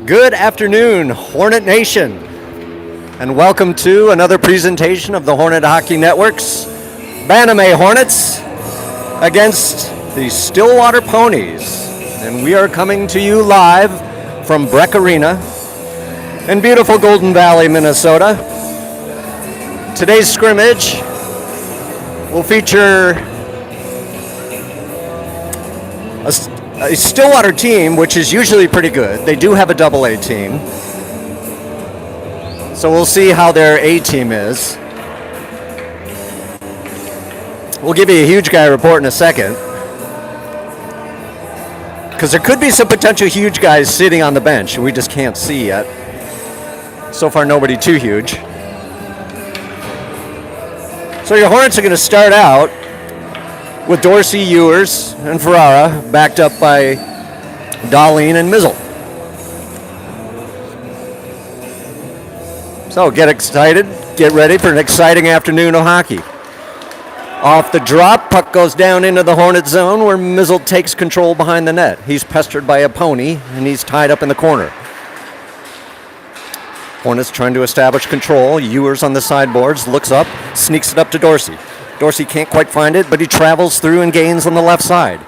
Good afternoon, Hornet Nation, and welcome to another presentation of the Hornet Hockey Network's Bantam Hornets against the Stillwater Ponies. And we are coming to you live from Breck Arena in beautiful Golden Valley, Minnesota. Today's scrimmage will feature a Stillwater team, which is usually pretty good. They do have a AA team. So we'll see how their A team is. We'll give you a huge guy report in a second, because there could be some potential huge guys sitting on the bench and we just can't see yet. So far, nobody too huge. So your Hornets are going to start out with Dorsey, Ewers, and Ferrara, backed up by Darlene and Mizzle. So get excited, get ready for an exciting afternoon of hockey. Off the drop, puck goes down into the Hornet zone where Mizzle takes control behind the net. He's pestered by a pony, and he's tied up in the corner. Hornets trying to establish control. Ewers on the sideboards, looks up, sneaks it up to Dorsey. Dorsey can't quite find it, but he travels through and gains on the left side.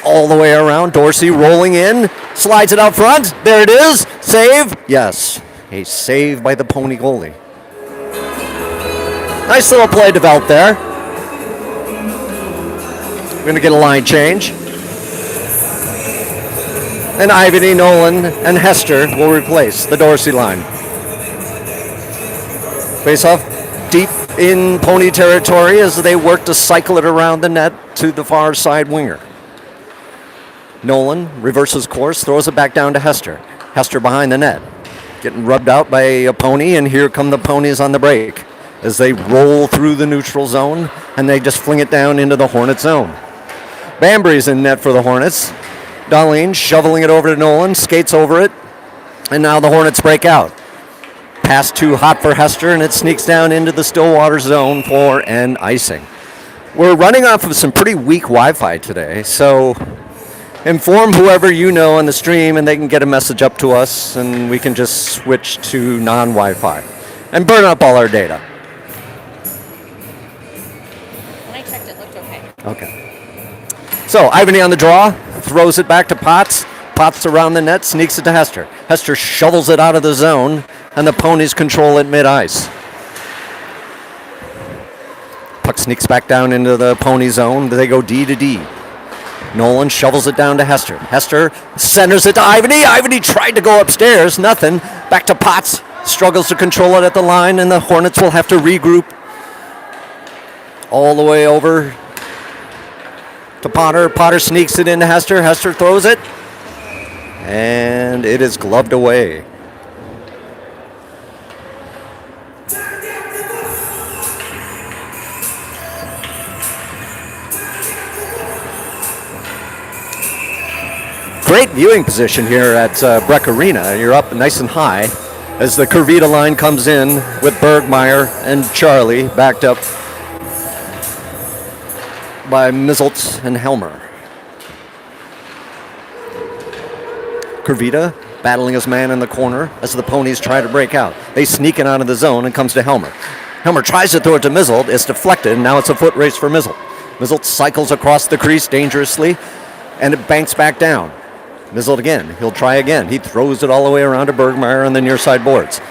All the way around, Dorsey rolling in, slides it out front. There it is. Save. Yes, a save by the Pony goalie. Nice little play developed there. We're going to get a line change. And Ivany, Nolan, and Hester will replace the Dorsey line. Face off deep in Pony territory as they work to cycle it around the net to the far side winger. Nolan reverses course, throws it back down to Hester. Hester behind the net, getting rubbed out by a Pony, and here come the Ponies on the break as they roll through the neutral zone, and they just fling it down into the Hornet zone. Bambry's in net for the Hornets. Darlene shoveling it over to Nolan, skates over it, and now the Hornets break out. Pass too hot for Hester, and it sneaks down into the Stillwater zone for an icing. We're running off of some pretty weak Wi-Fi today, so inform whoever you know on the stream, and they can get a message up to us, and we can just switch to non-Wi-Fi and burn up all our data. When I checked, it looked okay. Okay. So Ivany on the draw, throws it back to Potts. Potts around the net, sneaks it to Hester. Hester shovels it out of the zone, and the Ponies control it mid-ice. Puck sneaks back down into the Pony zone. They go D to D. Nolan shovels it down to Hester. Hester centers it to Ivany. Ivany tried to go upstairs. Nothing. Back to Potts. Struggles to control it at the line, and the Hornets will have to regroup all the way over to Potter. Potter sneaks it into Hester. Hester throws it, and it is gloved away. Great viewing position here at Breck Arena. You're up nice and high as the Curvita line comes in with Bergmeyer and Charlie backed up by Mizzelt and Helmer. Curvita battling his man in the corner as the Ponies try to break out. They sneak it out of the zone and comes to Helmer. Helmer tries to throw it to Mizzelt. It's deflected, and now it's a foot race for Mizzelt. Mizzelt cycles across the crease dangerously, and it banks back down. Mizzelt again. He'll try again. He throws it all the way around to Bergmeyer on the near side boards.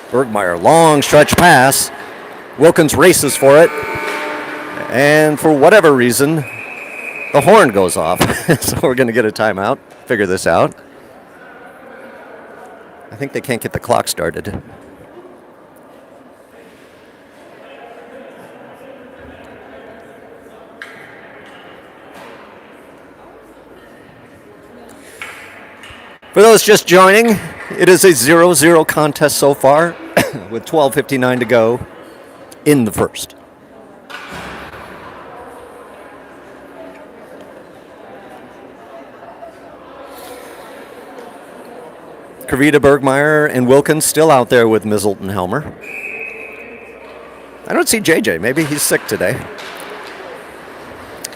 Bergmeyer, long stretch pass. Wilkins races for it, and for whatever reason, the horn goes off. So we're going to get a timeout, figure this out. I think they can't get the clock started. For those just joining, it is a 0-0 contest so far with 12:59 to go in the first. Curvita, Bergmeyer, and Wilkins still out there with Mizzelt and Helmer. I don't see JJ. Maybe he's sick today.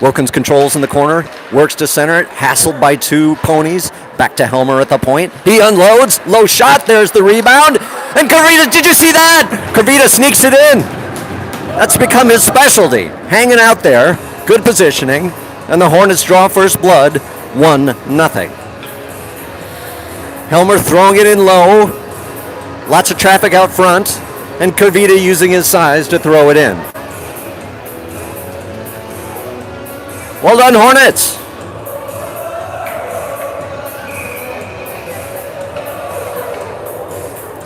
Wilkins controls in the corner, works to center it, hassled by two ponies. Back to Helmer at the point. He unloads, low shot, there's the rebound. And Kavita, did you see that? Kavita sneaks it in. That's become his specialty, hanging out there, good positioning, and the Hornets draw first blood, 1-0. Helmer throwing it in low, lots of traffic out front, and Kavita using his size to throw it in. Well done, Hornets.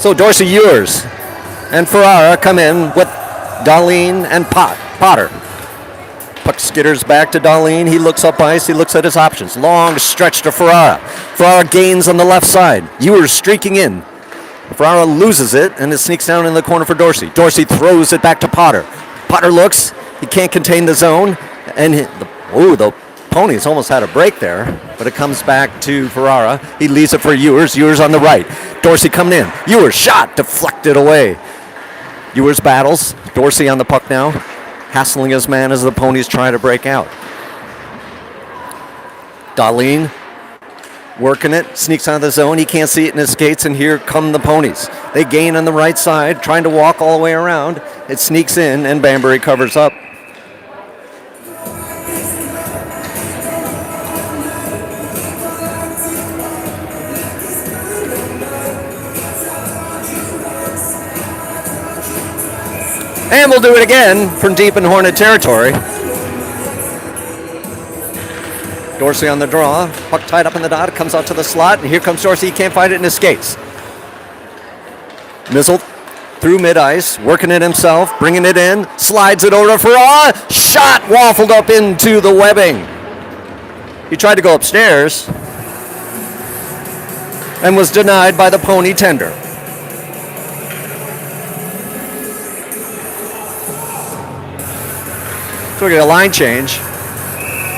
So Dorsey Ewers and Ferrara come in with Darlene and Potter. Puck skitters back to Darlene. He looks up ice. He looks at his options. Long stretch to Ferrara. Ferrara gains on the left side. Ewers streaking in. Ferrara loses it, and it sneaks down in the corner for Dorsey. Dorsey throws it back to Potter. Potter looks. He can't contain the zone. And the Ponies almost had a break there, but it comes back to Ferrara. He leaves it for Ewers. Ewers on the right. Dorsey coming in. Ewers shot, deflected away. Ewers battles. Dorsey on the puck now, hassling his man as the Ponies try to break out. Darlene working it, sneaks out of the zone. He can't see it in his skates, and here come the Ponies. They gain on the right side, trying to walk all the way around. It sneaks in, and Banbury covers up. And we'll do it again from deep in Hornet territory. Dorsey on the draw. Puck tied up in the dot. It comes out to the slot. And here comes Dorsey. He can't find it in his skates. Mizzle through mid-ice. Working it himself. Bringing it in. Slides it over to Ferrara. Shot waffled up into the webbing. He tried to go upstairs. And was denied by the Pony tender. So we get a line change.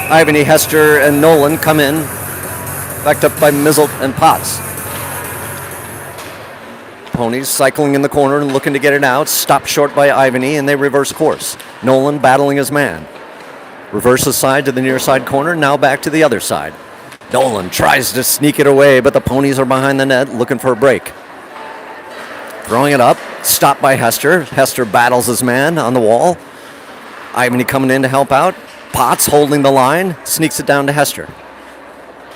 Ivany, Hester, and Nolan come in, backed up by Mizzle and Potts. Ponies cycling in the corner and looking to get it out. Stopped short by Ivany, and they reverse course. Nolan battling his man. Reverses side to the near side corner, now back to the other side. Nolan tries to sneak it away, but the Ponies are behind the net looking for a break. Throwing it up, stopped by Hester. Hester battles his man on the wall. Ivany coming in to help out. Potts holding the line, sneaks it down to Hester.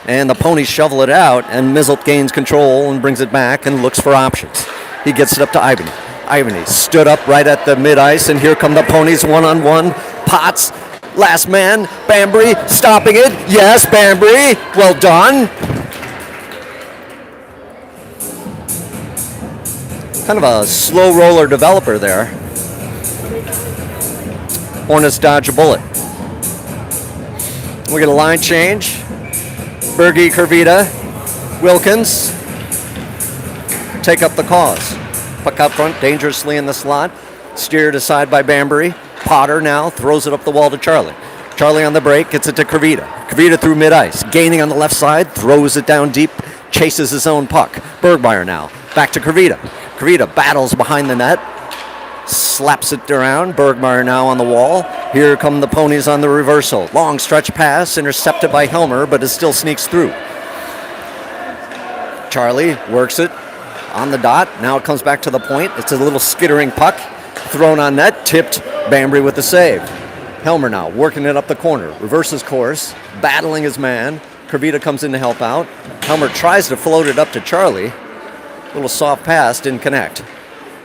And the Ponies shovel it out, and Mizzle gains control and brings it back and looks for options. He gets it up to Ivany. Ivany stood up right at the mid-ice, and here come the Ponies one-on-one. Potts, last man, Banbury stopping it. Yes, Banbury, well done. Kind of a slow roller developer there. Hornets dodge a bullet. We get a line change. Berge, Kervita, Wilkins take up the cause. Puck out front, dangerously in the slot. Steered aside by Banbury. Potter now throws it up the wall to Charlie. Charlie on the break, gets it to Kervita. Kervita through mid-ice. Gaining on the left side, throws it down deep, chases his own puck. Bergmeyer now, back to Kervita. Kervita battles behind the net. Slaps it around. Bergmeyer now on the wall. Here come the Ponies on the reversal. Long stretch pass, intercepted by Helmer, but it still sneaks through. Charlie works it on the dot. Now it comes back to the point. It's a little skittering puck. Thrown on net, tipped. Banbury with the save. Helmer now working it up the corner. Reverses course, battling his man. Kervita comes in to help out. Helmer tries to float it up to Charlie. Little soft pass, didn't connect.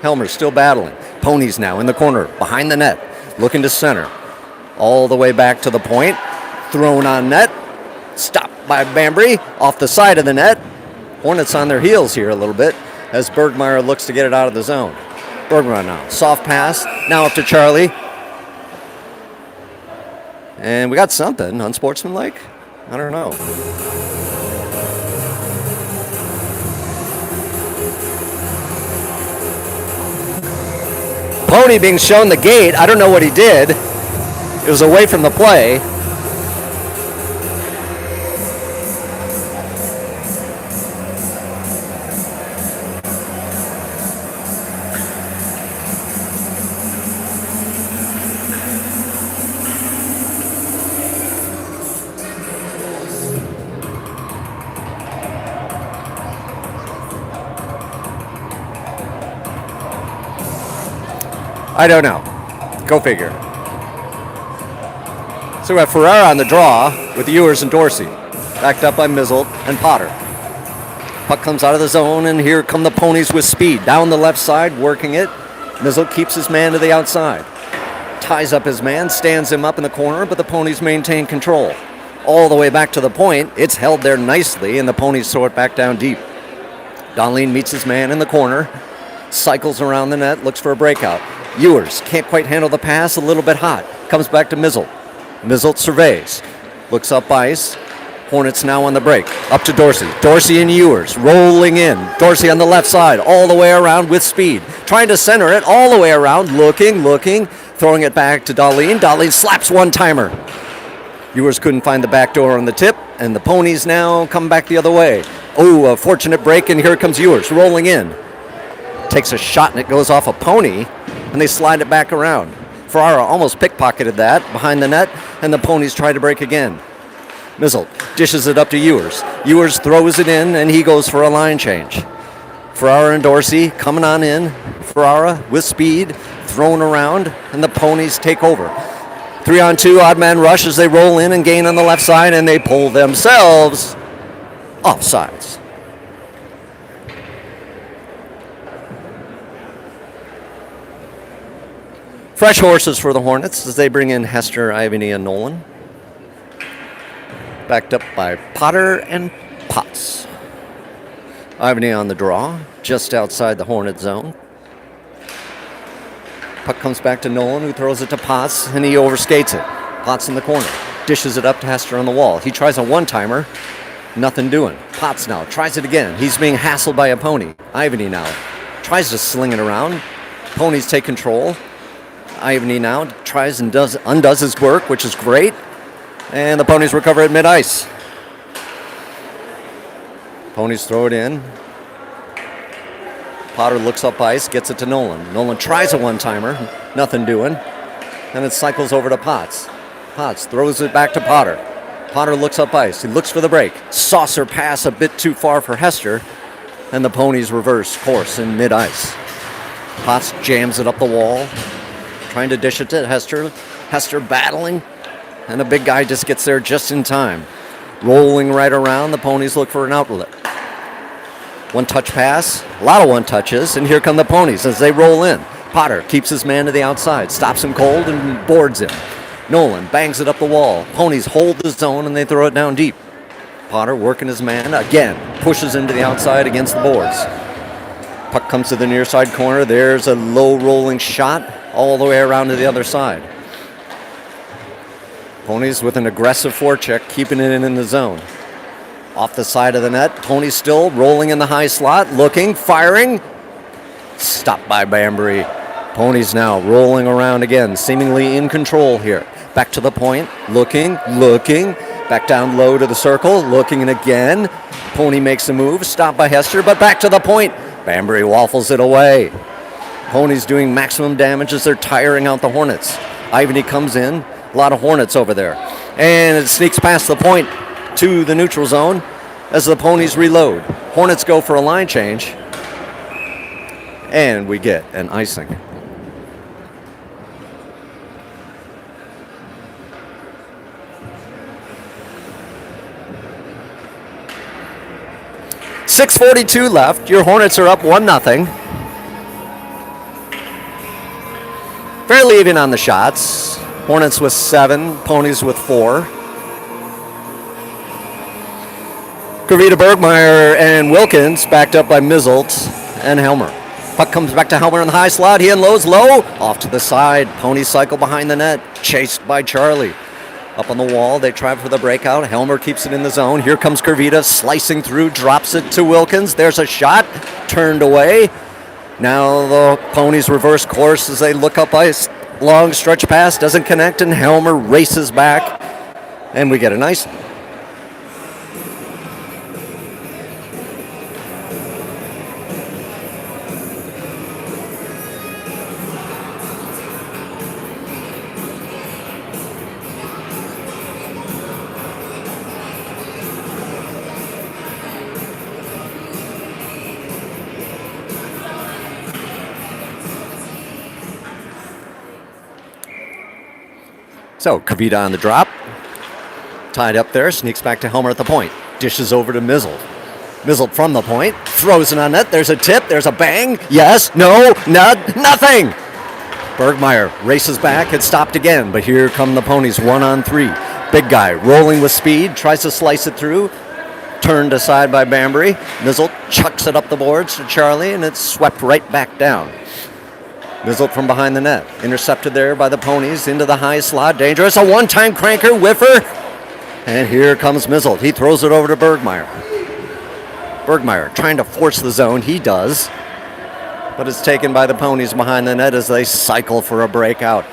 Helmer still battling. Ponies now in the corner, behind the net, looking to center. All the way back to the point. Thrown on net. Stopped by Banbury, off the side of the net. Hornets on their heels here a little bit as Bergmeyer looks to get it out of the zone. Bergmeyer now, soft pass, now up to Charlie. And we got something unsportsmanlike? I don't know. Pony being shown the gate. I don't know what he did. It was away from the play. I don't know. Go figure. So we have Ferrara on the draw with Ewers and Dorsey, backed up by Mizzle and Potter. Puck comes out of the zone, and here come the ponies with speed. Down the left side, working it. Mizzle keeps his man to the outside. Ties up his man, stands him up in the corner, but the ponies maintain control. All the way back to the point, it's held there nicely, and the ponies throw it back down deep. Donleen meets his man in the corner, cycles around the net, looks for a breakout. Ewers can't quite handle the pass, a little bit hot. Comes back to Mizzle. Mizzle surveys, looks up ice. Hornets now on the break. Up to Dorsey. Dorsey and Ewers rolling in. Dorsey on the left side, all the way around with speed. Trying to center it all the way around, looking, throwing it back to Donleen. Donleen slaps one-timer. Ewers couldn't find the back door on the tip, and the ponies now come back the other way. Oh, a fortunate break, and here comes Ewers rolling in. Takes a shot, and it goes off a pony, and they slide it back around. Ferrara almost pickpocketed that behind the net, and the ponies try to break again. Mizzle dishes it up to Ewers. Ewers throws it in, and he goes for a line change. Ferrara and Dorsey coming on in. Ferrara with speed, thrown around, and the ponies take over. 3-on-2, odd man rush as they roll in and gain on the left side, and they pull themselves offsides. Fresh horses for the Hornets as they bring in Hester, Ivany, and Nolan. Backed up by Potter and Potts. Ivany on the draw, just outside the Hornet zone. Puck comes back to Nolan, who throws it to Potts, and he overskates it. Potts in the corner, dishes it up to Hester on the wall. He tries a one-timer, nothing doing. Potts now tries it again. He's being hassled by a pony. Ivany now tries to sling it around. Ponies take control. Ivany now tries and undoes his work, which is great. And the ponies recover at mid-ice. Ponies throw it in. Potter looks up ice, gets it to Nolan. Nolan tries a one-timer, nothing doing. And it cycles over to Potts. Potts throws it back to Potter. Potter looks up ice. He looks for the break. Saucer pass a bit too far for Hester. And the ponies reverse course in mid-ice. Potts jams it up the wall, trying to dish it to Hester. Hester battling. And the big guy just gets there just in time. Rolling right around, the ponies look for an outlet. One-touch pass, a lot of one-touches, and here come the ponies as they roll in. Potter keeps his man to the outside, stops him cold, and boards him. Nolan bangs it up the wall. Ponies hold the zone, and they throw it down deep. Potter working his man, again, pushes into the outside against the boards. Puck comes to the near side corner. There's a low-rolling shot all the way around to the other side. Ponies with an aggressive forecheck, keeping it in the zone. Off the side of the net, Ponies still rolling in the high slot, looking, firing. Stopped by Banbury. Ponies now rolling around again, seemingly in control here. Back to the point, looking. Back down low to the circle, looking and again. Pony makes a move, stopped by Hester, but back to the point. Banbury waffles it away. Ponies doing maximum damage as they're tiring out the Hornets. Ivany comes in. A lot of Hornets over there. And it sneaks past the point to the neutral zone as the ponies reload. Hornets go for a line change. And we get an icing. .6:42 left. Your Hornets are up 1-0. Fairly even on the shots. Hornets with 7, Ponies with 4. Gravita, Bergmeyer, and Wilkins backed up by Mizzle and Helmer. Puck comes back to Helmer in the high slot. He unloads low. Off to the side. Ponies cycle behind the net. Chased by Charlie. Up on the wall, they try for the breakout. Helmer keeps it in the zone. Here comes Gravita, slicing through, drops it to Wilkins. There's a shot. Turned away. Now the Ponies reverse course as they look up ice. Long stretch pass, doesn't connect, and Helmer races back, and we get a nice. So Kavita on the drop. Tied up there, sneaks back to Helmer at the point. Dishes over to Mizzle. Mizzle from the point, throws it on net. There's a tip, there's a bang. Yes, no, nothing. Bergmeyer races back, it's stopped again, but here come the ponies 1-on-3. Big guy rolling with speed, tries to slice it through. Turned aside by Bambury. Mizzle chucks it up the boards to Charlie, and it's swept right back down. Mizzle from behind the net. Intercepted there by the ponies into the high slot. Dangerous. A one-time cranker, whiffer. And here comes Mizzle. He throws it over to Bergmeyer. Bergmeyer trying to force the zone. He does. But it's taken by the ponies behind the net as they cycle for a breakout.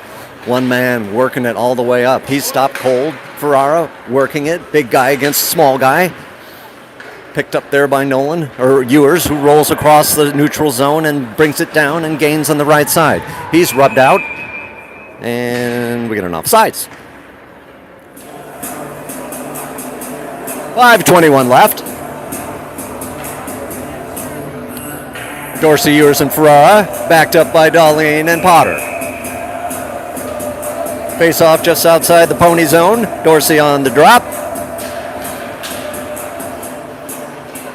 One man working it all the way up. He's stopped cold. Ferrara working it. Big guy against small guy. Picked up there by Nolan, or Ewers, who rolls across the neutral zone and brings it down and gains on the right side. He's rubbed out, and we get an offsides. 5:21 left. Dorsey, Ewers, and Ferrara, backed up by Darlene and Potter. Face off just outside the pony zone. Dorsey on the drop.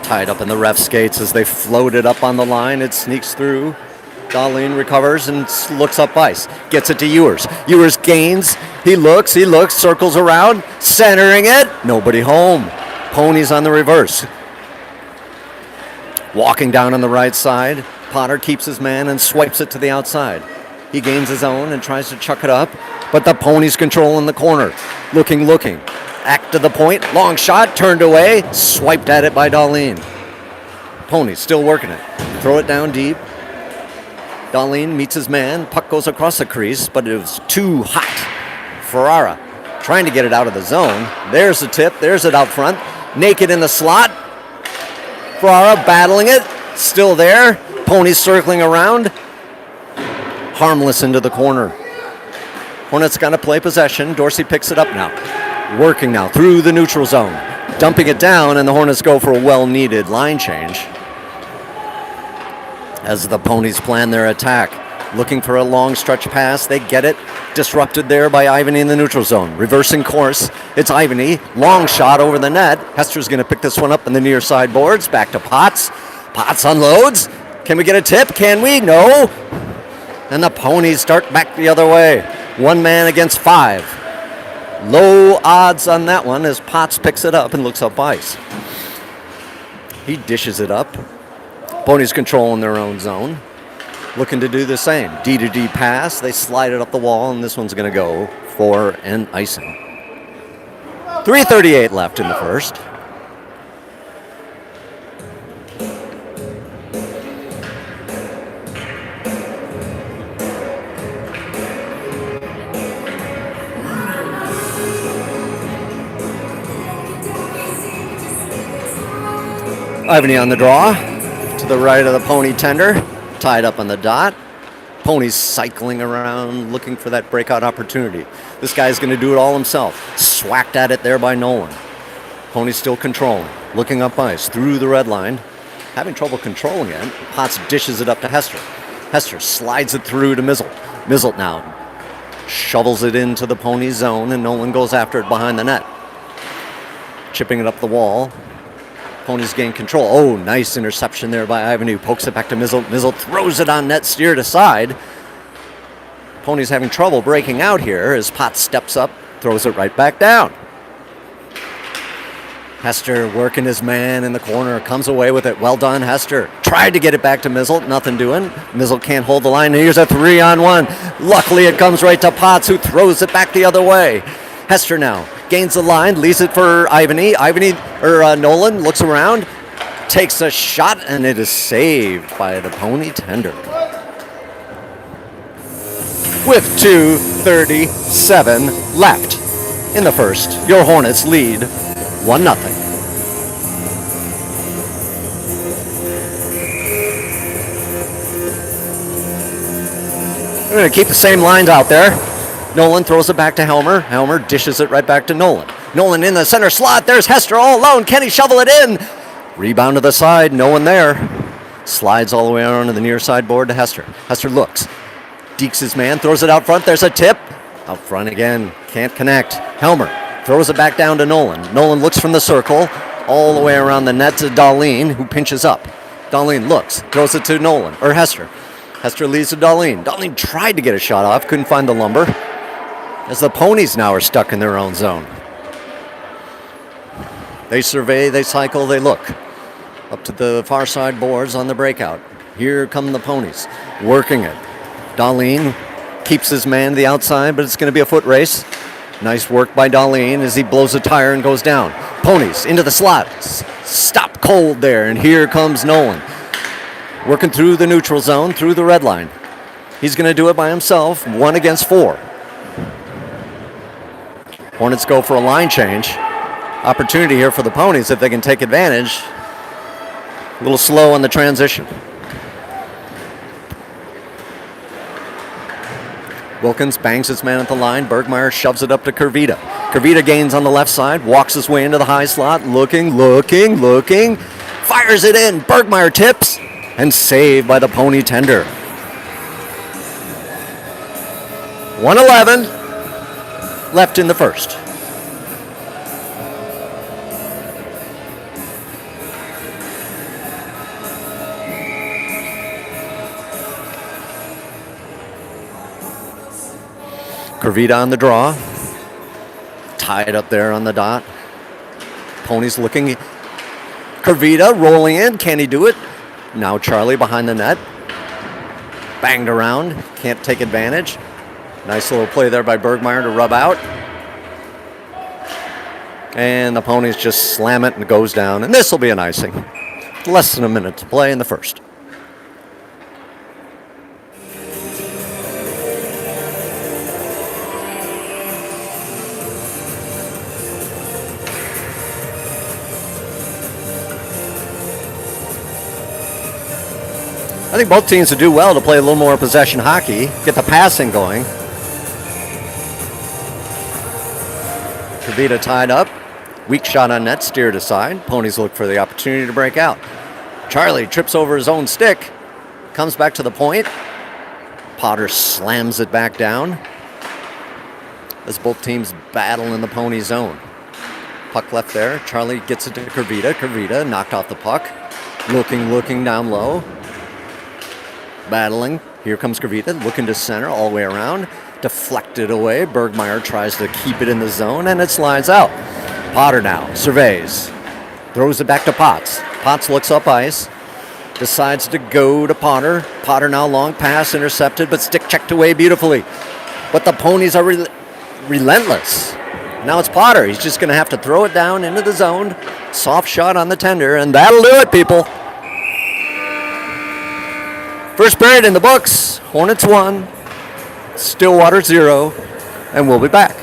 Tied up in the ref skates as they float it up on the line. It sneaks through. Darlene recovers and looks up ice. Gets it to Ewers. Ewers gains. He looks, circles around, centering it. Nobody home. Ponies on the reverse. Walking down on the right side. Potter keeps his man and swipes it to the outside. He gains his own and tries to chuck it up, but the ponies control in the corner. Looking. Act to the point, long shot, turned away, swiped at it by Darlene. Ponies still working it. Throw it down deep. Darlene meets his man, puck goes across the crease, but it was too hot. Ferrara trying to get it out of the zone. There's the tip, there's it out front. Naked in the slot. Ferrara battling it, still there. Ponies circling around. Harmless into the corner. Hornets got to play possession. Dorsey picks it up now. Working now through the neutral zone. Dumping it down, and the Hornets go for a well-needed line change. As the ponies plan their attack. Looking for a long stretch pass. They get it. Disrupted there by Ivany in the neutral zone. Reversing course. It's Ivany. Long shot over the net. Hester's going to pick this one up in the near side boards. Back to Potts. Potts unloads. Can we get a tip? Can we? No. And the ponies start back the other way. One man against five. Low odds on that one as Potts picks it up and looks up ice. He dishes it up. Ponies controlling their own zone. Looking to do the same. D-to-D pass. They slide it up the wall, and this one's going to go for an icing. 3:38 left in the first. Ivany on the draw, to the right of the pony tender, tied up on the dot. Pony's cycling around, looking for that breakout opportunity. This guy's going to do it all himself. Swacked at it there by Nolan. Pony's still controlling, looking up ice, through the red line. Having trouble controlling it. Potts dishes it up to Hester. Hester slides it through to Mizzle. Mizzle now shovels it into the pony zone, and Nolan goes after it behind the net. Chipping it up the wall. Ponies gain control. Oh, nice interception there by Ivan, who pokes it back to Mizzle. Mizzle throws it on net, steered aside. Ponies having trouble breaking out here as Potts steps up, throws it right back down. Hester working his man in the corner, comes away with it. Well done, Hester. Tried to get it back to Mizzle, nothing doing. Mizzle can't hold the line. Here's a 3-on-1. Luckily, it comes right to Potts, who throws it back the other way. Hester now gains the line, leaves it for Ivany. Nolan looks around, takes a shot, and it is saved by the pony tender. With 2:37 left in the first, your Hornets lead 1-0. We're going to keep the same lines out there. Nolan throws it back to Helmer. Helmer dishes it right back to Nolan. Nolan in the center slot. There's Hester all alone. Can he shovel it in? Rebound to the side. No one there. Slides all the way around to the near side board to Hester. Hester looks. Dekes his man. Throws it out front. There's a tip. Out front again, can't connect. Helmer throws it back down to Nolan. Nolan looks from the circle all the way around the net to Darlene, who pinches up. Darlene looks, throws it to Nolan, or Hester. Hester leads to Darlene. Darlene tried to get a shot off, couldn't find the lumber, as the Ponies now are stuck in their own zone. They survey, they cycle, they look. Up to the far side boards on the breakout. Here come the Ponies, working it. Darlene keeps his man to the outside, but it's going to be a foot race. Nice work by Darlene as he blows a tire and goes down. Ponies into the slots. Stop cold there, and here comes Nolan. Working through the neutral zone, through the red line. He's going to do it by himself, 1 against 4. Hornets go for a line change. Opportunity here for the Ponies if they can take advantage. A little slow on the transition. Wilkins bangs his man at the line. Bergmeyer shoves it up to Kurvita. Kurvita gains on the left side, walks his way into the high slot, looking, fires it in. Bergmeyer tips, and saved by the Pony tender. 1:11 left in the first. Kurvita on the draw. Tied up there on the dot. Ponies looking. Kurvita rolling in. Can he do it? Now Charlie behind the net. Banged around. Can't take advantage. Nice little play there by Bergmeyer to rub out. And the Ponies just slam it and it goes down. And this will be an icing. Less than a minute to play in the first. I think both teams would do well to play a little more possession hockey, get the passing going. Kurvita tied up. Weak shot on net, steered aside. Ponies look for the opportunity to break out. Charlie trips over his own stick, comes back to the point. Potter slams it back down as both teams battle in the Pony zone. Puck left there. Charlie gets it to Kurvita. Kurvita knocked off the puck. Looking down low. Battling. Here comes Kurvita, looking to center all the way around. Deflected away. Bergmeyer tries to keep it in the zone, and it slides out. Potter now surveys. Throws it back to Potts. Potts looks up ice. Decides to go to Potter. Potter now long pass intercepted, but stick checked away beautifully. But the Ponies are relentless. Now it's Potter. He's just going to have to throw it down into the zone. Soft shot on the tender, and that'll do it, people. First period in the books. Hornets 1, Stillwater 0, and we'll be back.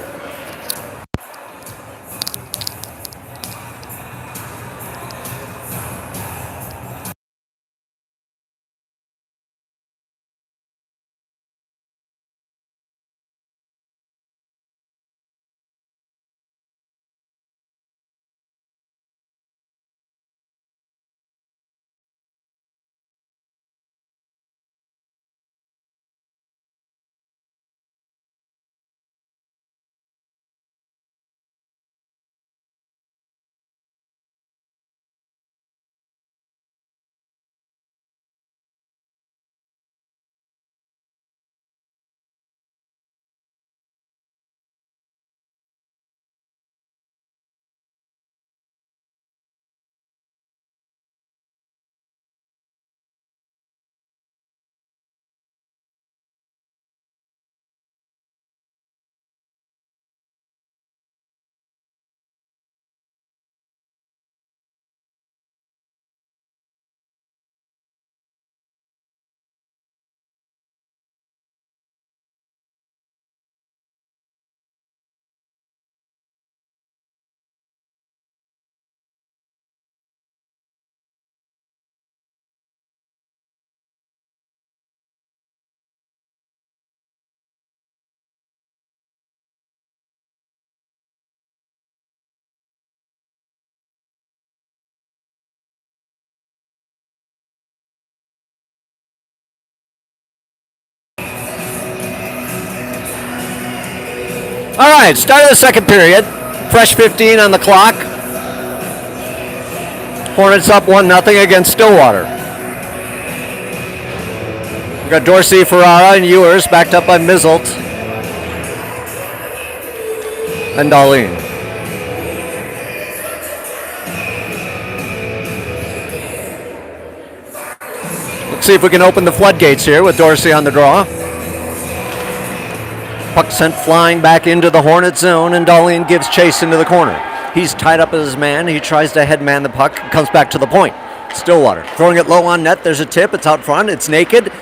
All right, start of the second period. Fresh 15 on the clock. Hornets up 1-0 against Stillwater. We've got Dorsey, Ferrara, and Ewers backed up by Mizzelt and Darlene. Let's see if we can open the floodgates here with Dorsey on the draw. Puck sent flying back into the Hornet zone, and Darlene gives chase into the corner. He's tied up as his man. He tries to headman the puck, comes back to the point. Stillwater throwing it low on net. There's a tip. It's out front. It's naked.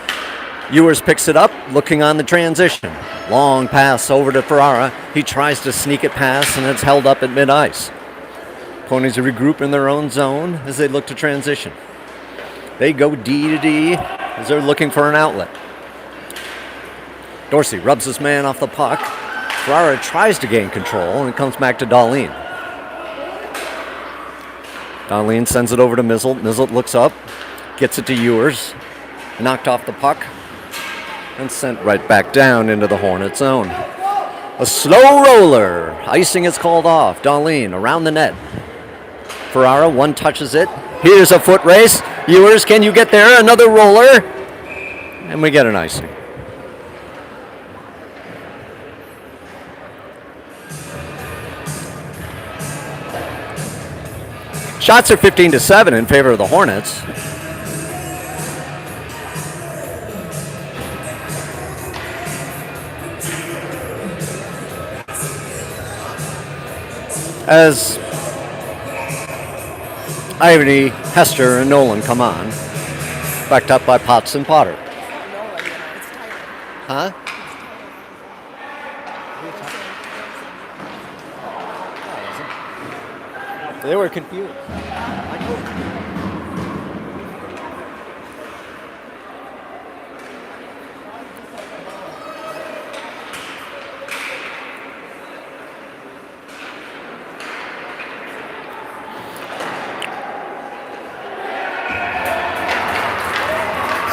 Ewers picks it up, looking on the transition. Long pass over to Ferrara. He tries to sneak it past, and it's held up at mid-ice. Ponies regroup in their own zone as they look to transition. They go D to D as they're looking for an outlet. Dorsey rubs his man off the puck. Ferrara tries to gain control, and it comes back to Darlene. Darlene sends it over to Mizzelt. Mizzelt looks up, gets it to Ewers, knocked off the puck, and sent right back down into the Hornet zone. A slow roller. Icing is called off. Darlene around the net. Ferrara one touches it. Here's a foot race. Ewers, can you get there? Another roller. And we get an icing. Shots are 15-7 in favor of the Hornets. As Ivany, Hester, and Nolan come on, backed up by Potts and Potter. Huh? They were confused.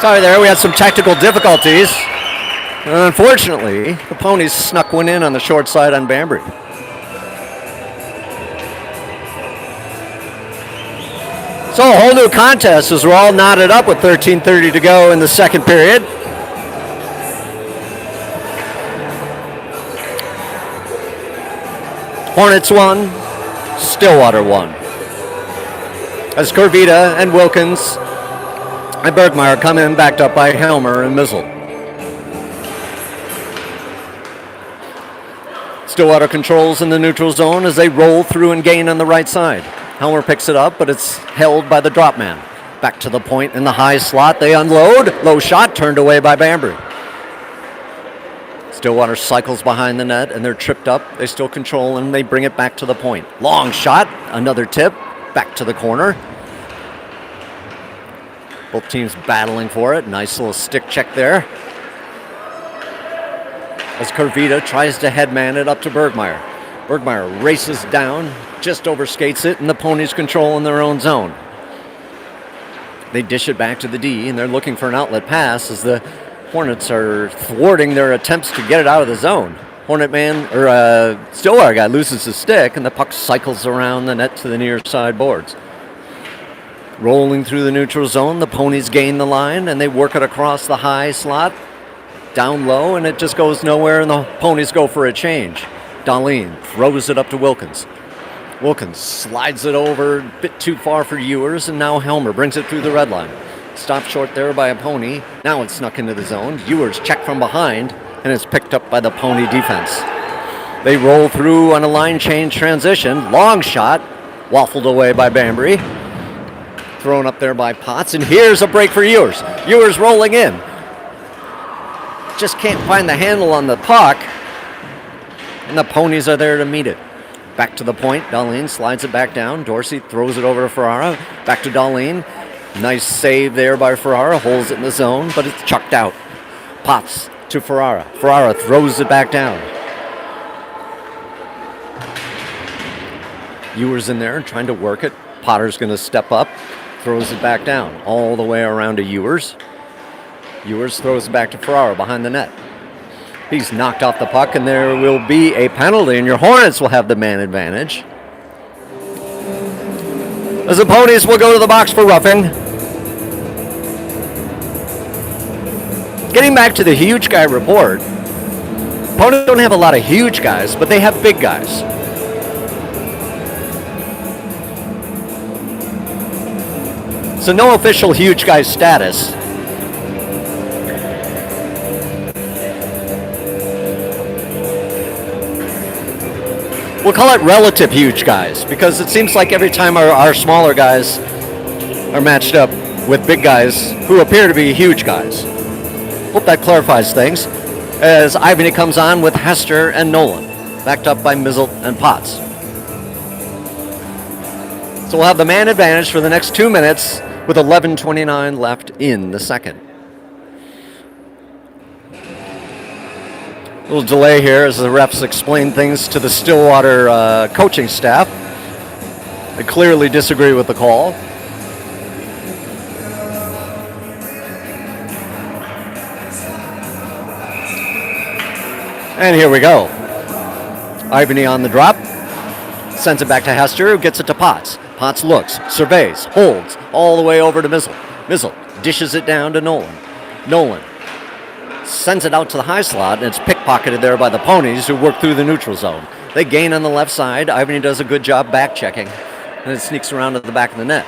Sorry there, we had some technical difficulties. And unfortunately, the Ponies snuck one in on the short side on Banbury. So a whole new contest as we're all knotted up with 13:30 to go in the second period. Hornets 1, Stillwater 1. As Corvita and Wilkins and Bergmeyer come in backed up by Helmer and Mizzle. Stillwater controls in the neutral zone as they roll through and gain on the right side. Helmer picks it up, but it's held by the drop man. Back to the point in the high slot. They unload. Low shot turned away by Banbury. Stillwater cycles behind the net, and they're tripped up. They still control, and they bring it back to the point. Long shot. Another tip. Back to the corner. Both teams battling for it. Nice little stick check there. As Corvita tries to headman it up to Bergmeyer. Bergmeyer races down, just overskates it, and the Ponies control in their own zone. They dish it back to the D, and they're looking for an outlet pass as the Hornets are thwarting their attempts to get it out of the zone. Stillwater guy loses his stick, and the puck cycles around the net to the near side boards. Rolling through the neutral zone, the Ponies gain the line, and they work it across the high slot, down low, and it just goes nowhere, and the Ponies go for a change. Darlene throws it up to Wilkins. Wilkins slides it over a bit too far for Ewers, and now Helmer brings it through the red line. Stopped short there by a Pony. Now it's snuck into the zone. Ewers checked from behind, and it's picked up by the Pony defense. They roll through on a line change transition. Long shot, waffled away by Banbury. Thrown up there by Potts, and here's a break for Ewers. Ewers rolling in. Just can't find the handle on the puck, and the Ponies are there to meet it. Back to the point. Darlene slides it back down. Dorsey throws it over to Ferrara. Back to Darlene. Nice save there by Ferrara. Holds it in the zone, but it's chucked out. Potts to Ferrara. Ferrara throws it back down. Ewers in there trying to work it. Potter's going to step up. Throws it back down. All the way around to Ewers. Ewers throws it back to Ferrara behind the net. He's knocked off the puck, and there will be a penalty, and your Hornets will have the man advantage. As the Ponies will go to the box for roughing. Getting back to the huge guy report, Ponies don't have a lot of huge guys, but they have big guys. So no official huge guy status. We'll call it relative huge guys, because it seems like every time our smaller guys are matched up with big guys who appear to be huge guys. Hope that clarifies things. As Ivany comes on with Hester and Nolan, backed up by Mizzle and Potts. So we'll have the man advantage for the next 2 minutes with 11:29 left in the second. A little delay here as the refs explain things to the Stillwater coaching staff. They clearly disagree with the call. And here we go. Ivany on the drop. Sends it back to Hester, who gets it to Potts. Potts looks, surveys, holds, all the way over to Mizzle. Mizzle dishes it down to Nolan. Nolan sends it out to the high slot, and it's pickpocketed there by the Ponies, who work through the neutral zone. They gain on the left side. Ivany does a good job back checking, and it sneaks around to the back of the net.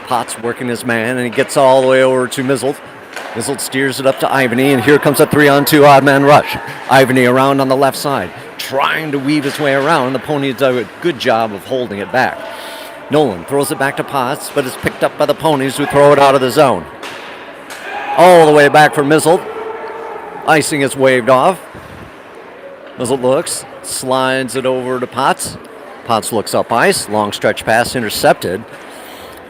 Potts working his man, and he gets all the way over to Mizzle. Mizzle steers it up to Ivany, and here comes a 3-on-2 odd man rush. Ivany around on the left side, trying to weave his way around, and the Ponies do a good job of holding it back. Nolan throws it back to Potts, but it's picked up by the Ponies, who throw it out of the zone. All the way back for Mizzle. Icing is waved off. Mizzle looks, slides it over to Potts. Potts looks up ice, long stretch pass intercepted,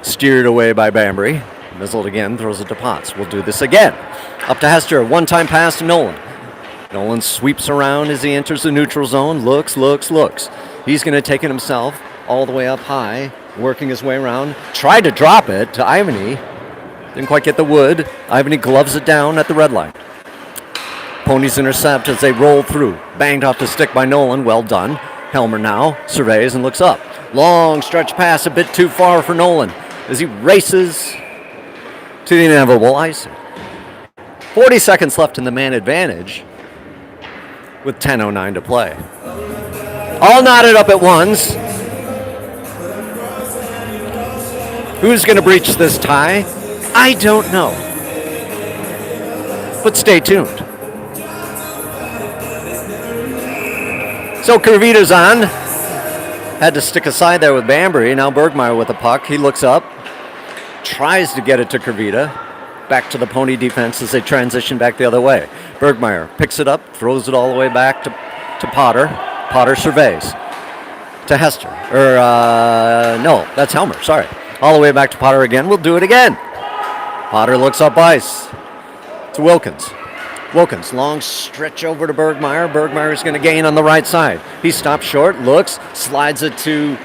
steered away by Bambry. Mizzle again throws it to Potts. We'll do this again. Up to Hester, one-time pass to Nolan. Nolan sweeps around as he enters the neutral zone, looks. He's going to take it himself all the way up high, working his way around. Tried to drop it to Ivany. Didn't quite get the wood. Ivany gloves it down at the red line. Ponies intercept as they roll through. Banged off the stick by Nolan. Well done. Helmer now surveys and looks up. Long stretch pass, a bit too far for Nolan as he races to the inevitable icing. 40 seconds left in the man advantage with 10:09 to play. All knotted up at once. Who's going to breach this tie? I don't know. But stay tuned. So Kervita's on. Had to stick aside there with Bambry. Now Bergmeyer with the puck. He looks up. Tries to get it to Kervita. Back to the Pony defense as they transition back the other way. Bergmeyer picks it up. Throws it all the way back to Potter. Potter surveys. To Hester. No, that's Helmer. Sorry. All the way back to Potter again. We'll do it again. Potter looks up ice. To Wilkins. Wilkins, long stretch over to Bergmeyer. Bergmeyer's going to gain on the right side. He stops short, looks, slides it to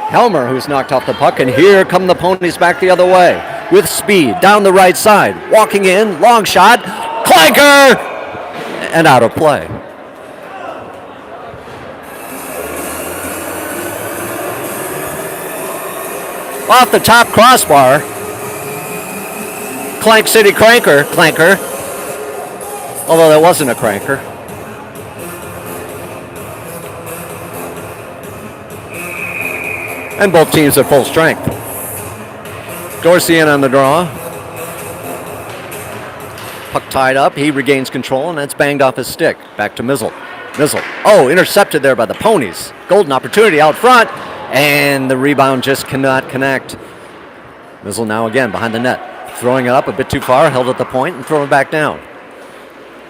Helmer, who's knocked off the puck. And here come the Ponies back the other way with speed down the right side. Walking in, long shot, clanker, and out of play. Off the top crossbar. Clank City clanker. Although that wasn't a cranker. And both teams at full strength. Dorsey in on the draw. Puck tied up. He regains control, and that's banged off his stick. Back to Mizzle. Oh, intercepted there by the Ponies. Golden opportunity out front. And the rebound just cannot connect. Mizzle now again behind the net. Throwing it up a bit too far. Held at the point and throwing it back down.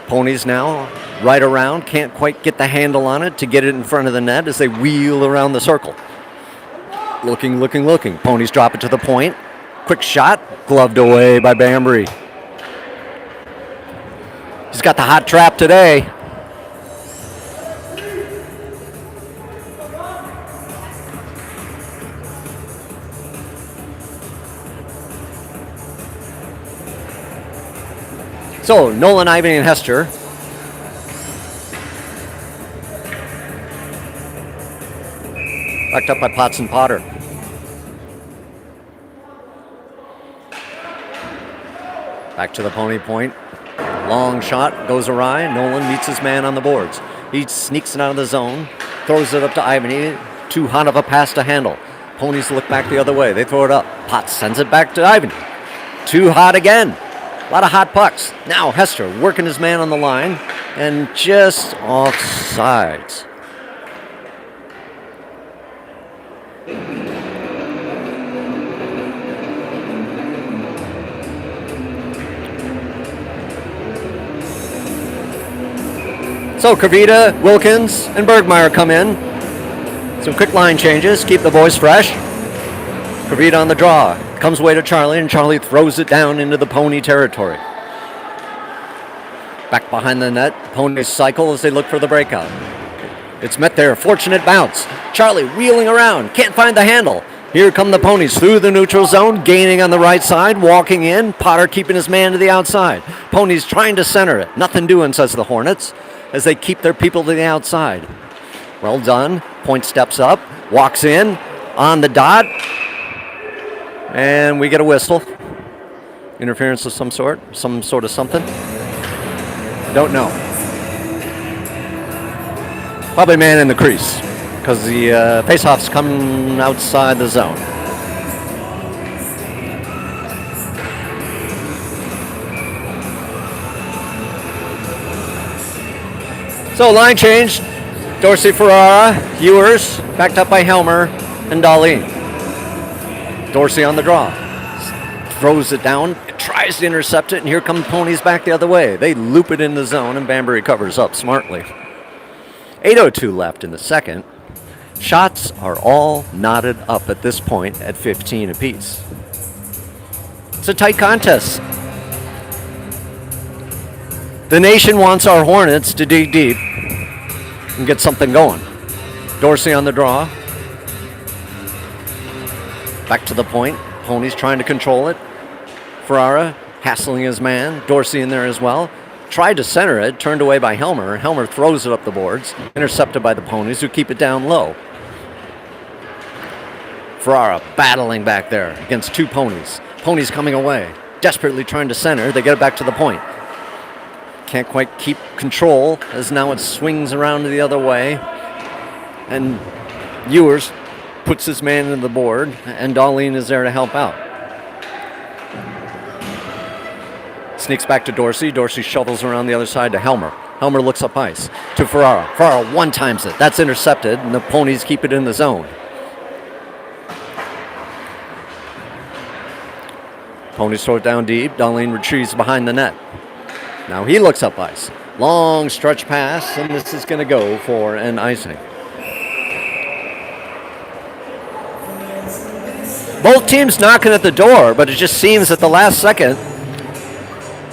Ponies now right around, can't quite get the handle on it to get it in front of the net as they wheel around the circle. Looking. Ponies drop it to the point. Quick shot, gloved away by Bambry. He's got the hot trap today. So, Nolan, Ivany, and Hester Backed up by Potts and Potter. Back to the pony point. Long shot goes awry. Nolan meets his man on the boards. He sneaks it out of the zone, throws it up to Ivany. Too hot of a pass to handle. Ponies look back the other way. They throw it up. Potts sends it back to Ivany. Too hot again. A lot of hot pucks. Now Hester working his man on the line and just off sides. So Kavita, Wilkins, and Bergmeyer come in. Some quick line changes, keep the boys fresh. Kavita on the draw. Comes away to Charlie, and Charlie throws it down into the pony territory. Back behind the net, ponies cycle as they look for the breakout. It's met there, fortunate bounce. Charlie wheeling around, can't find the handle. Here come the ponies through the neutral zone, gaining on the right side, walking in. Potter keeping his man to the outside. Ponies trying to center it. Nothing doing, says the Hornets, as they keep their people to the outside. Well done. Point steps up, walks in, on the dot, and we get a whistle. Interference of some sort of something. Don't know. Probably man in the crease, because the face-off's coming outside the zone. So line change. Dorsey, Ferrara, Ewers, backed up by Helmer and Darlene. Dorsey on the draw. Throws it down, tries to intercept it, and here come the ponies back the other way. They loop it in the zone, and Banbury covers up smartly. 8:02 left in the second. Shots are all knotted up at this point at 15 apiece. It's a tight contest. The nation wants our Hornets to dig deep and get something going. Dorsey on the draw. Back to the point. Ponies trying to control it. Ferrara hassling his man. Dorsey in there as well. Tried to center it, turned away by Helmer. Helmer throws it up the boards, intercepted by the ponies who keep it down low. Ferrara battling back there against two ponies. Ponies coming away, desperately trying to center. They get it back to the point. Can't quite keep control as now it swings around to the other way. And Ewers puts his man into the board, and Darlene is there to help out. Sneaks back to Dorsey. Dorsey shovels around the other side to Helmer. Helmer looks up ice to Ferrara. Ferrara one-times it. That's intercepted, and the ponies keep it in the zone. Ponies throw it down deep. Darlene retrieves behind the net. Now he looks up ice. Long stretch pass, and this is going to go for an icing. Both teams knocking at the door, but it just seems at the last second,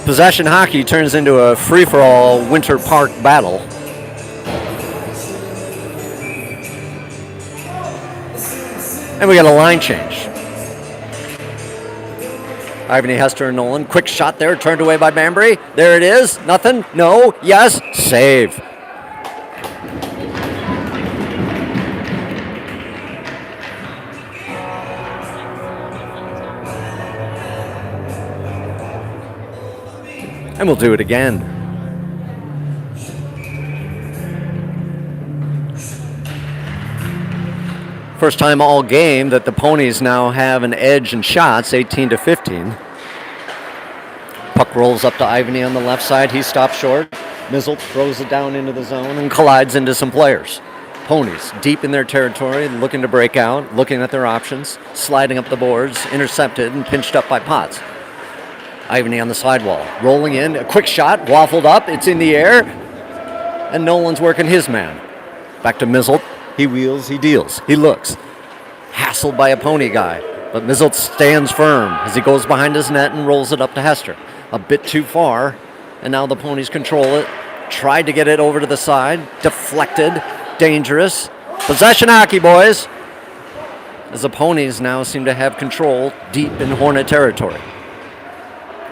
possession hockey turns into a free-for-all Winter Park battle. And we got a line change. Ivany, Hester, and Nolan. Quick shot there, turned away by Banbury. There it is. Nothing. No. Yes. Save. And we'll do it again. First time all game that the ponies now have an edge in shots, 18-15. Puck rolls up to Ivany on the left side. He stops short. Mizzle throws it down into the zone and collides into some players. Ponies deep in their territory, looking to break out, looking at their options, sliding up the boards, intercepted and pinched up by Potts. Ivany on the sidewall, rolling in, a quick shot, waffled up, it's in the air, and Nolan's working his man. Back to Mizzle. He wheels, he deals, he looks. Hassled by a pony guy, but Mizzle stands firm as he goes behind his net and rolls it up to Hester. A bit too far, and now the ponies control it. Tried to get it over to the side, deflected, dangerous. Possession hockey, boys, as the ponies now seem to have control deep in Hornet territory.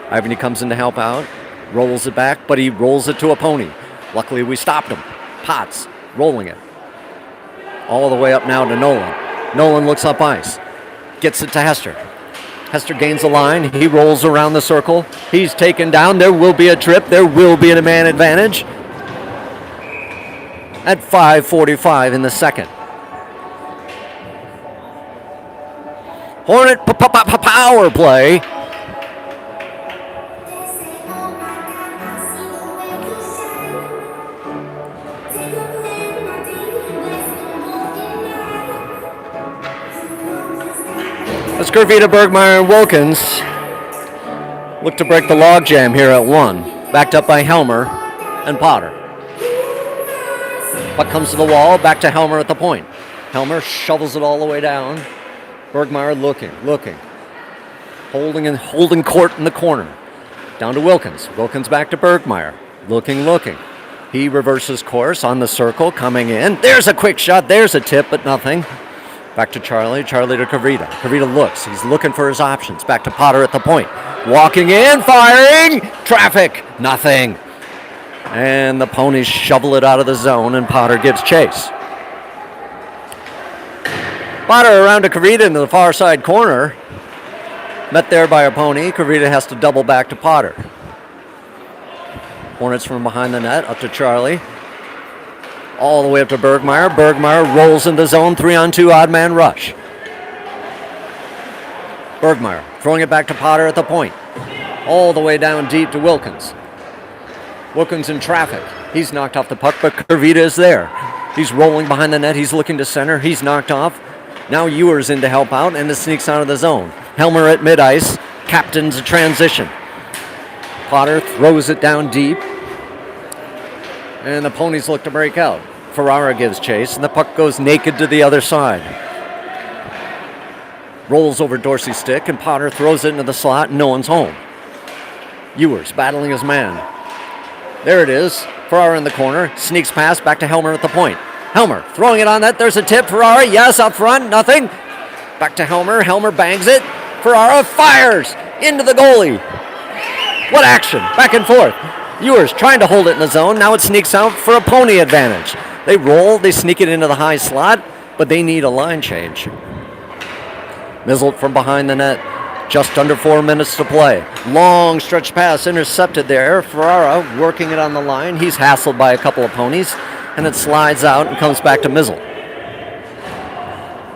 Ivany comes in to help out, rolls it back, but he rolls it to a pony. Luckily, we stopped him. Potts rolling it. All the way up now to Nolan. Nolan looks up ice. Gets it to Hester. Hester gains the line. He rolls around the circle. He's taken down. There will be a trip. There will be a man advantage. At 5:45 in the second. Hornet power play. As Gervita, Bergmeyer, and Wilkins look to break the logjam here at 1. Backed up by Helmer and Potter. Puck comes to the wall, back to Helmer at the point. Helmer shovels it all the way down. Bergmeyer looking. Holding court in the corner. Down to Wilkins. Wilkins back to Bergmeyer. Looking. He reverses course on the circle, coming in. There's a quick shot. There's a tip, but nothing. Back to Charlie. Charlie to Kavita. Kavita looks. He's looking for his options. Back to Potter at the point. Walking in, firing. Traffic. Nothing. And the Ponies shovel it out of the zone, and Potter gives chase. Potter around to Kavita into the far side corner. Met there by a Pony. Kavita has to double back to Potter. Hornets from behind the net. Up to Charlie. All the way up to Bergmeyer. Bergmeyer rolls into zone. 3-on-2 odd man rush. Bergmeyer throwing it back to Potter at the point. All the way down deep to Wilkins. Wilkins in traffic. He's knocked off the puck, but Kavita is there. He's rolling behind the net. He's looking to center. He's knocked off. Now Ewer's in to help out, and it sneaks out of the zone. Helmer at mid-ice. Captains a transition. Potter throws it down deep. And the Ponies look to break out. Ferrara gives chase, and the puck goes naked to the other side. Rolls over Dorsey's stick, and Potter throws it into the slot, and no one's home. Ewer's battling his man. There it is. Ferrara in the corner. Sneaks past back to Helmer at the point. Helmer throwing it on net. There's a tip. Ferrara, yes, up front. Nothing. Back to Helmer. Helmer bangs it. Ferrara fires into the goalie. What action. Back and forth. Ewer's trying to hold it in the zone. Now it sneaks out for a Pony advantage. They roll. They sneak it into the high slot, but they need a line change. Mizzled from behind the net. Just under 4 minutes to play. Long stretch pass intercepted there. Ferrara working it on the line. He's hassled by a couple of Ponies, and it slides out and comes back to Mizzle.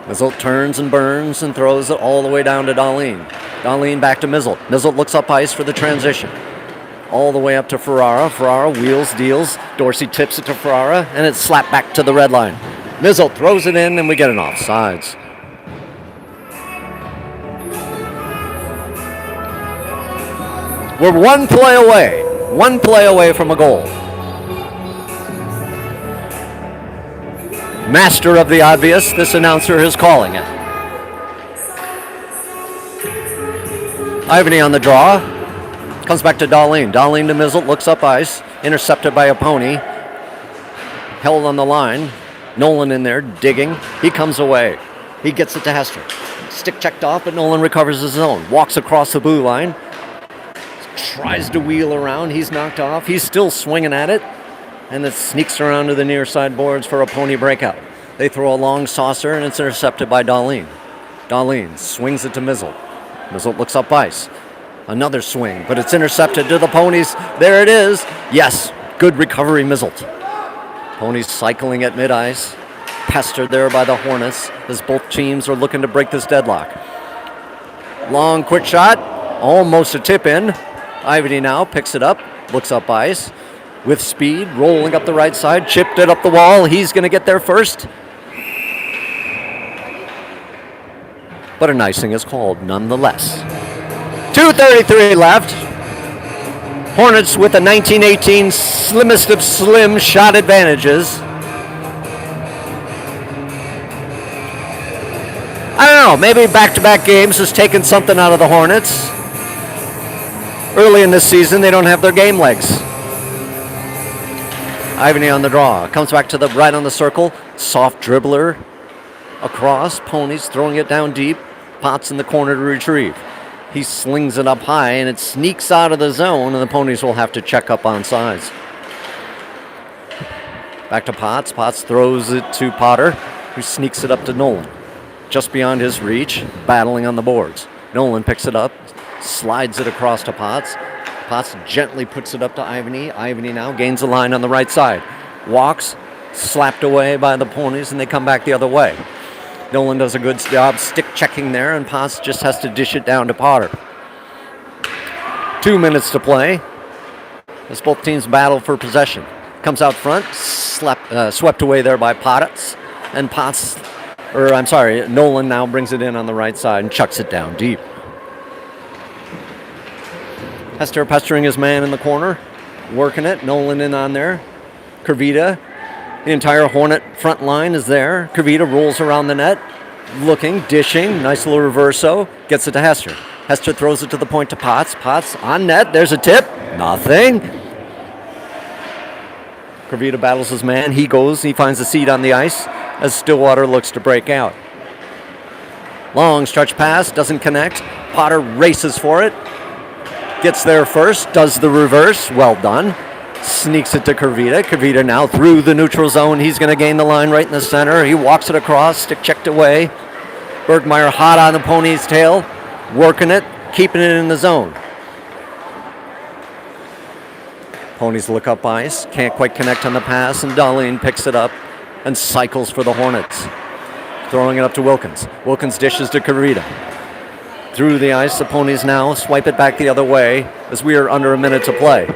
Mizzle turns and burns and throws it all the way down to Darlene. Darlene back to Mizzle. Mizzle looks up ice for the transition. All the way up to Ferrara. Ferrara wheels, deals. Dorsey tips it to Ferrara, and it's slapped back to the red line. Mizzle throws it in, and we get an offsides. We're one play away from a goal. Master of the obvious, this announcer is calling it. Ivany on the draw. Comes back to Darlene. Darlene to Mizzle, looks up ice. Intercepted by a Pony. Held on the line. Nolan in there, digging. He comes away. He gets it to Hester. Stick checked off, but Nolan recovers his own. Walks across the blue line. Tries to wheel around. He's knocked off. He's still swinging at it. And it sneaks around to the near side boards for a Pony breakout. They throw a long saucer, and it's intercepted by Darlene. Darlene swings it to Mizzle. Mizzle looks up ice. Another swing, but it's intercepted to the Ponies. There it is. Yes, good recovery, Mizzle. Ponies cycling at mid-ice. Pestered there by the Hornets as both teams are looking to break this deadlock. Long, quick shot. Almost a tip in. Ivany now picks it up, looks up ice. With speed, rolling up the right side, chipped it up the wall. He's going to get there first. But an icing is called nonetheless. 2:33 left. Hornets with the 1918 slimmest of slim shot advantages. I don't know, maybe back-to-back games has taken something out of the Hornets. Early in this season, they don't have their game legs. Ivany on the draw. Comes back to the right on the circle. Soft dribbler across. Ponies throwing it down deep. Potts in the corner to retrieve. He slings it up high, and it sneaks out of the zone, and the Ponies will have to check up on sides. Back to Potts. Potts throws it to Potter. who sneaks it up to Nolan. Just beyond his reach, battling on the boards. Nolan picks it up, slides it across to Potts. Potts gently puts it up to Ivany. Ivany now gains a line on the right side. Walks, slapped away by the ponies, and they come back the other way. Nolan does a good job stick checking there, and Potts just has to dish it down to Potter. 2 minutes to play as both teams battle for possession. Comes out front, swept away there by Potts, and Nolan now brings it in on the right side and chucks it down deep. Hester pestering his man in the corner, working it. Nolan in on there. Kervita, the entire Hornet front line is there. Kervita rolls around the net, looking, dishing. Nice little reverso. Gets it to Hester. Hester throws it to the point to Potts. Potts on net. There's a tip. Nothing. Kervita battles his man. He finds a seat on the ice as Stillwater looks to break out. Long stretch pass, doesn't connect. Potter races for it. Gets there first, does the reverse, well done. Sneaks it to Kervita. Kervita now through the neutral zone. He's going to gain the line right in the center. He walks it across, stick checked away. Bergmeyer hot on the pony's tail, working it, keeping it in the zone. Ponies look up ice, can't quite connect on the pass, and Darlene picks it up and cycles for the Hornets. Throwing it up to Wilkins. Wilkins dishes to Kervita. Through the ice, the Ponies now swipe it back the other way as we are under a minute to play.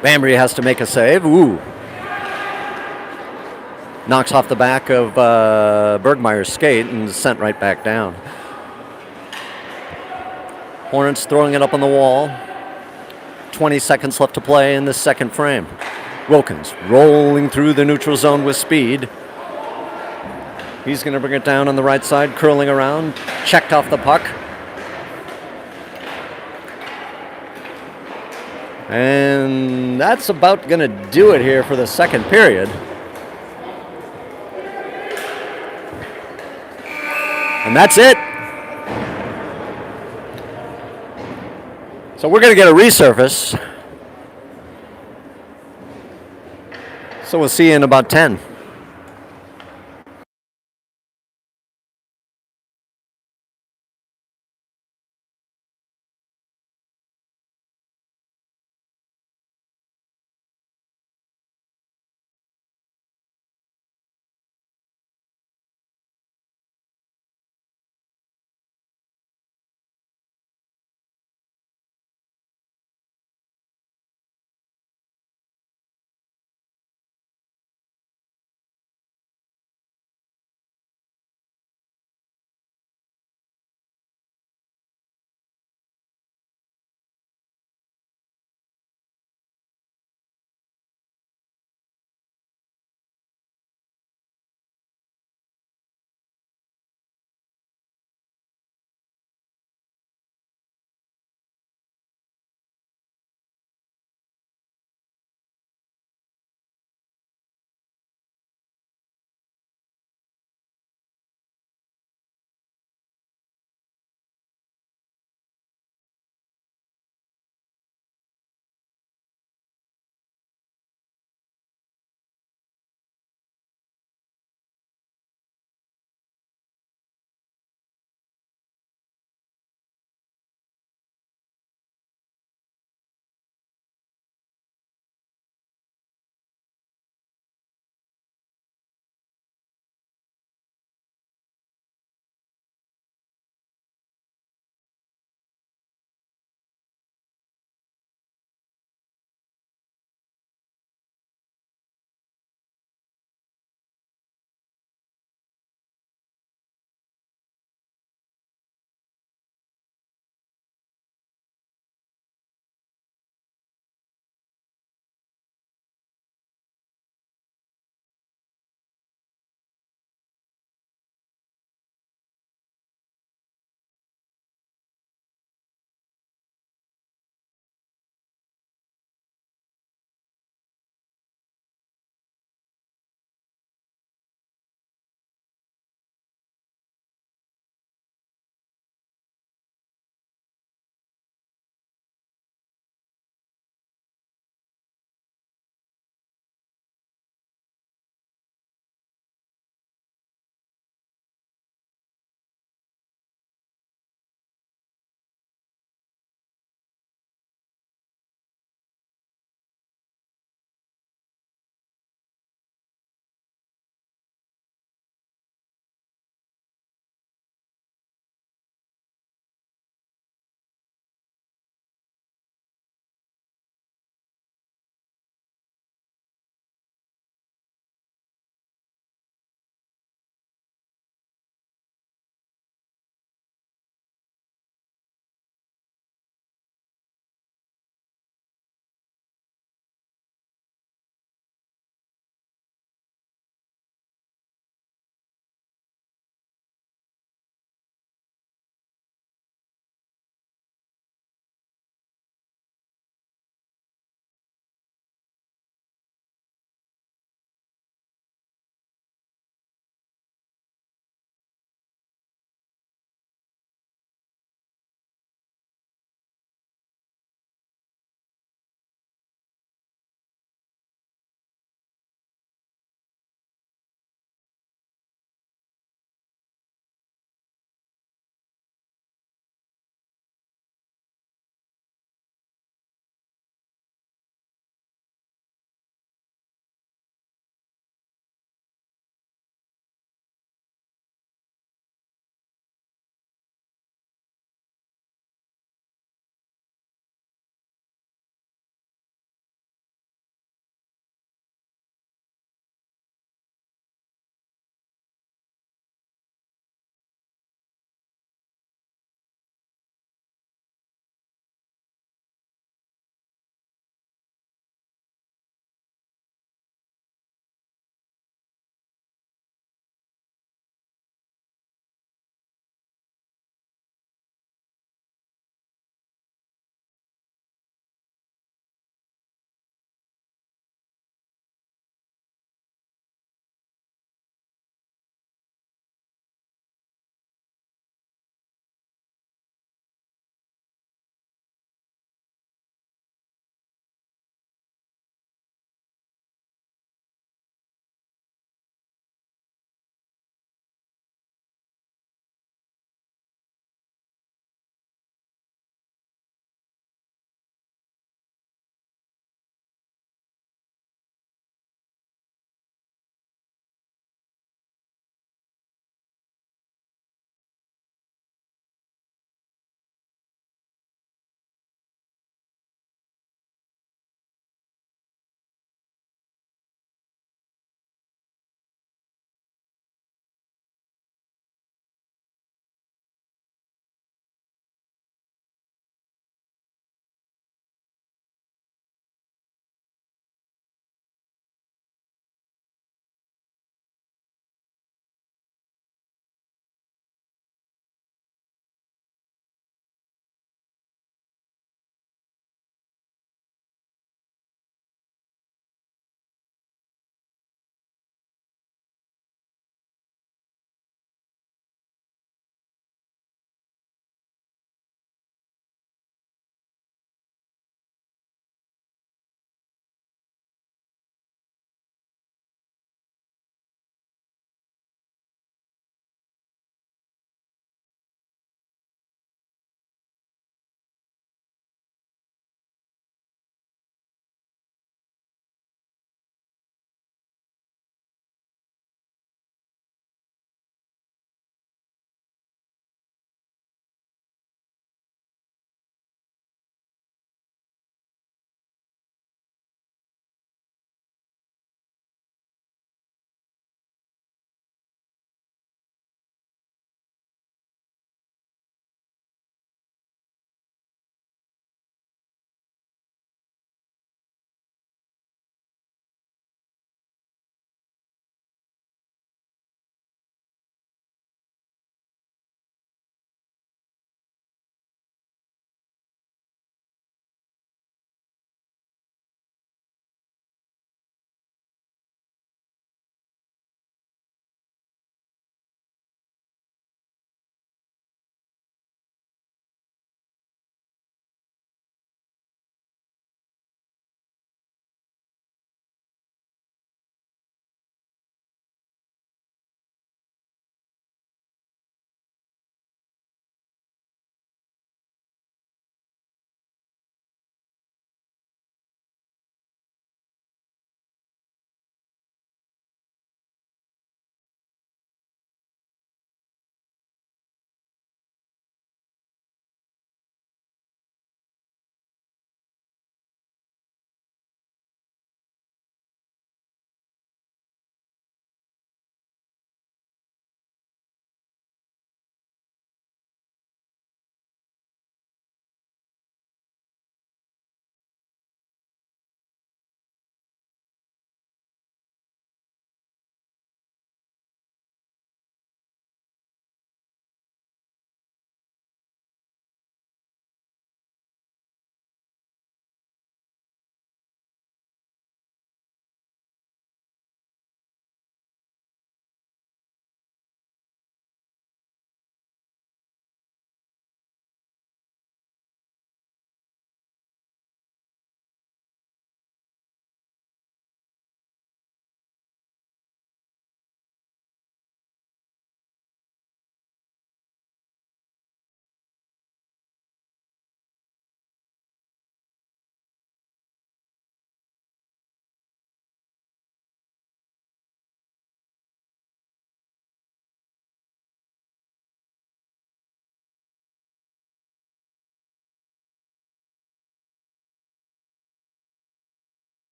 Bambry has to make a save. Ooh. Knocks off the back of Bergmeyer's skate and is sent right back down. Hornets throwing it up on the wall. 20 seconds left to play in the second frame. Wilkins rolling through the neutral zone with speed. He's going to bring it down on the right side, curling around, checked off the puck. And that's about going to do it here for the second period. And that's it. So we're going to get a resurface. So we'll see you in about 10.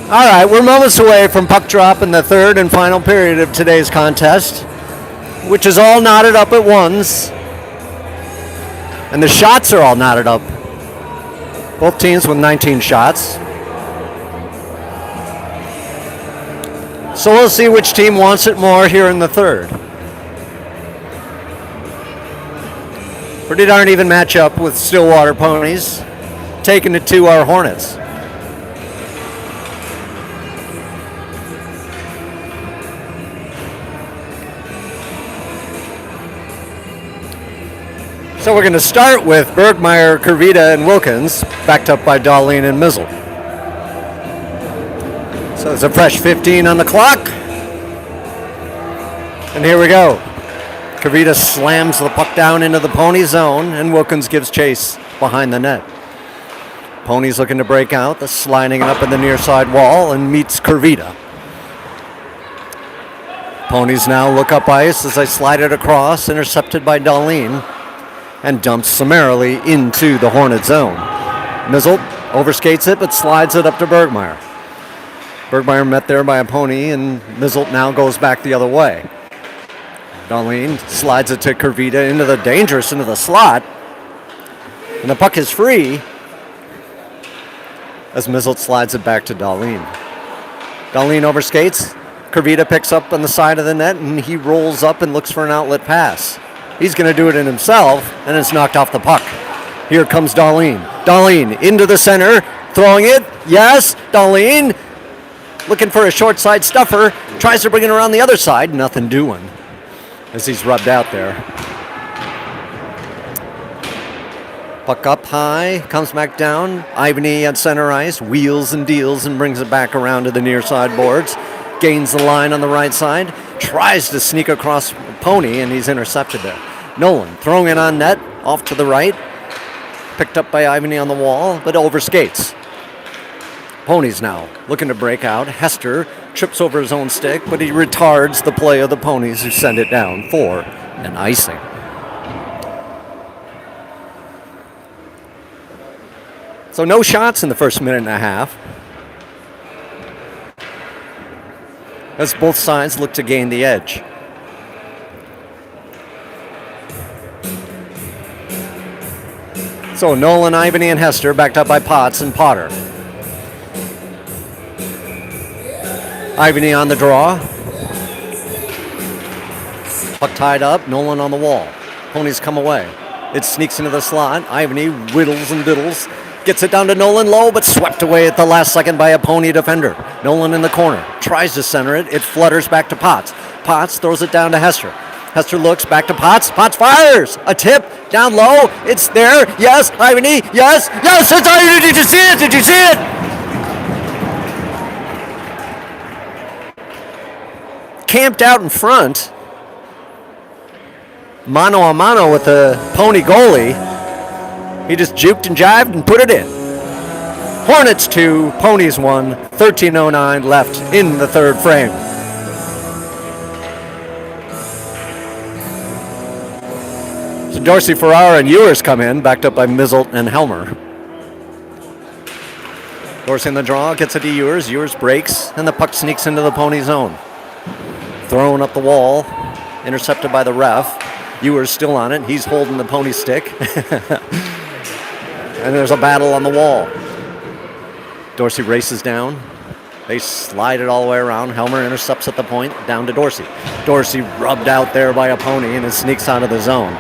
All right, we're moments away from puck drop in the third and final period of today's contest, which is all knotted up at once. And the shots are all knotted up. Both teams with 19 shots. So we'll see which team wants it more here in the third. Pretty darn even matchup with Stillwater ponies taking it to our Hornets. So we're going to start with Bergmeyer, Kervita, and Wilkins, backed up by Darlene and Mizzle. So there's a fresh 15 on the clock. And here we go. Kervita slams the puck down into the Pony zone, and Wilkins gives chase behind the net. Pony's looking to break out, the sliding it up in the near side wall, and meets Kervita. Ponies now look up ice as they slide it across, intercepted by Darlene, and dumps summarily into the Hornet zone. Mizzle overskates it, but slides it up to Bergmeyer. Bergmeyer met there by a Pony, and Mizzle now goes back the other way. Darlene slides it to Kervita into the slot, and the puck is free as Mizzle slides it back to Darlene. Darlene overskates. Kervita picks up on the side of the net, and he rolls up and looks for an outlet pass. He's going to do it in himself, and it's knocked off the puck. Here comes Darlene. Darlene into the center, throwing it. Yes, Darlene looking for a short side stuffer. Tries to bring it around the other side. Nothing doing as he's rubbed out there. Puck up high, comes back down. Ivany at center ice, wheels and deals and brings it back around to the near side boards. Gains the line on the right side. Tries to sneak across Pony, and he's intercepted there. Nolan throwing it on net, off to the right. Picked up by Ivany on the wall, but overskates. Ponies now looking to break out. Hester trips over his own stick, but he retards the play of the Ponies, who send it down for an icing. So no shots in the first minute and a half, as both sides look to gain the edge. So Nolan, Ivany, and Hester backed up by Potts and Potter. Ivany on the draw. Puck tied up, Nolan on the wall. Ponies come away. It sneaks into the slot. Ivany whittles and diddles. Gets it down to Nolan low, but swept away at the last second by a Pony defender. Nolan in the corner. Tries to center it. It flutters back to Potts. Potts throws it down to Hester. Hester looks back to Potts. Potts fires. A tip down low. It's there. Yes. Ivany. Yes. Yes. It's Ivany. Did you see it? Did you see it? Camped out in front. Mano a mano with the Pony goalie. He just juked and jived and put it in. Hornets 2, Ponies 1, 13:09 left in the third frame. So Dorsey, Ferrara, and Ewers come in, backed up by Mizzle and Helmer. Dorsey in the draw, gets it to Ewers. Ewers breaks, and the puck sneaks into the Pony zone. Thrown up the wall, intercepted by the ref. Ewers still on it. He's holding the Pony stick. And there's a battle on the wall. Dorsey races down. They slide it all the way around. Helmer intercepts at the point, down to Dorsey. Dorsey rubbed out there by a Pony, and it sneaks out of the zone.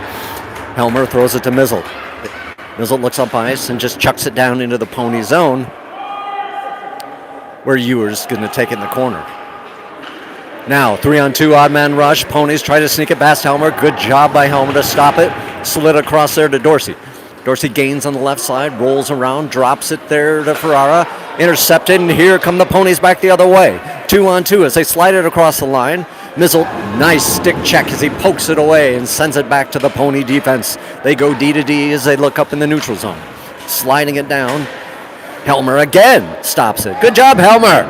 Helmer throws it to Mizzle. Mizzle looks up ice and just chucks it down into the Pony zone, where Ewers is going to take it in the corner. Now, 3-on-2 odd man rush. Ponies try to sneak it past Helmer. Good job by Helmer to stop it. Slid across there to Dorsey. Dorsey gains on the left side, rolls around, drops it there to Ferrara. Intercepted, and here come the Ponies back the other way. 2-on-2 as they slide it across the line. Mizzle, nice stick check as he pokes it away and sends it back to the Pony defense. They go D to D as they look up in the neutral zone. Sliding it down. Helmer again stops it. Good job, Helmer.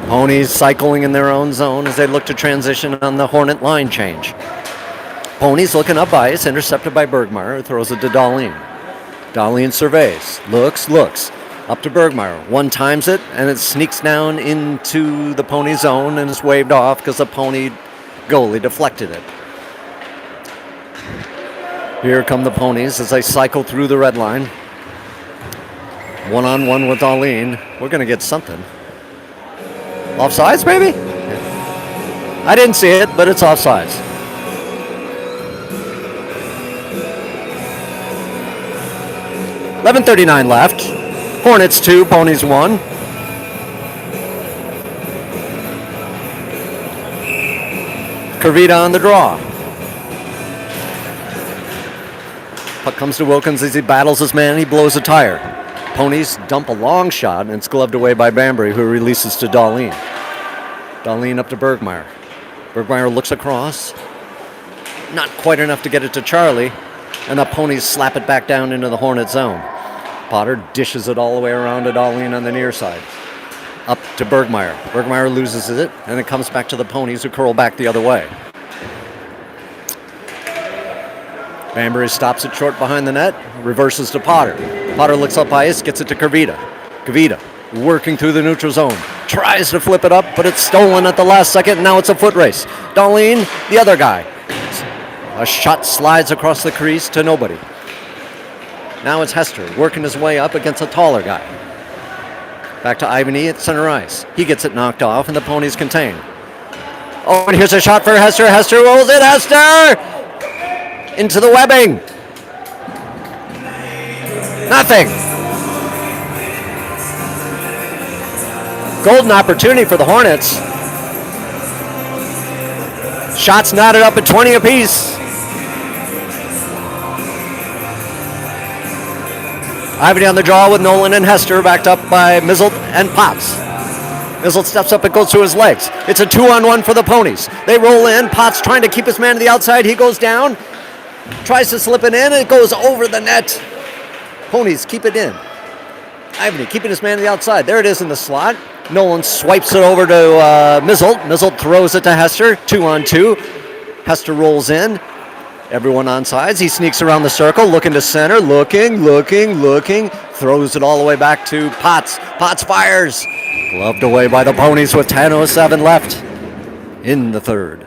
Ponies cycling in their own zone as they look to transition on the Hornet line change. Ponies looking up ice, intercepted by Bergmeyer, who throws it to Darlene. Darlene surveys, looks, Up to Bergmeyer. One times it, and it sneaks down into the pony zone and is waved off because the pony goalie deflected it. Here come the ponies as they cycle through the red line. One-on-one with Darlene. We're going to get something. Offsides, maybe? I didn't see it, but it's offsides. $11:39 left. Hornets 2, Ponies 1. Kervita on the draw. Puck comes to Wilkins as he battles his man and he blows a tire. Ponies dump a long shot and it's gloved away by Banbury, who releases to Darlene. Darlene up to Bergmeyer. Bergmeyer looks across. Not quite enough to get it to Charlie. And the Ponies slap it back down into the Hornet zone. Potter dishes it all the way around to Darlene on the near side. Up to Bergmeyer. Bergmeyer loses it, and it comes back to the Ponies, who curl back the other way. Banbury stops it short behind the net, reverses to Potter. Potter looks up ice, gets it to Kervita. Kervita working through the neutral zone. Tries to flip it up, but it's stolen at the last second, and now it's a foot race. Darlene, the other guy. A shot slides across the crease to nobody. Now it's Hester working his way up against a taller guy. Back to Ivany at center ice. He gets it knocked off, and the Ponies contain. Oh, and here's a shot for Hester. Hester rolls it. Hester! Into the webbing. Nothing. Golden opportunity for the Hornets. Shots knotted up at 20 apiece. Ivany on the draw with Nolan and Hester, backed up by Mizzle and Potts. Mizzle steps up and goes to his legs. It's a 2-on-1 for the Ponies. They roll in. Potts trying to keep his man to the outside. He goes down. Tries to slip it in. It goes over the net. Ponies keep it in. Ivany keeping his man to the outside. There it is in the slot. Nolan swipes it over to Mizzle. Mizzle throws it to Hester. 2-on-2. Hester rolls in. Everyone on sides. He sneaks around the circle, looking to center, looking. Throws it all the way back to Potts. Potts fires. Gloved away by the Ponies with 10:07 left in the third.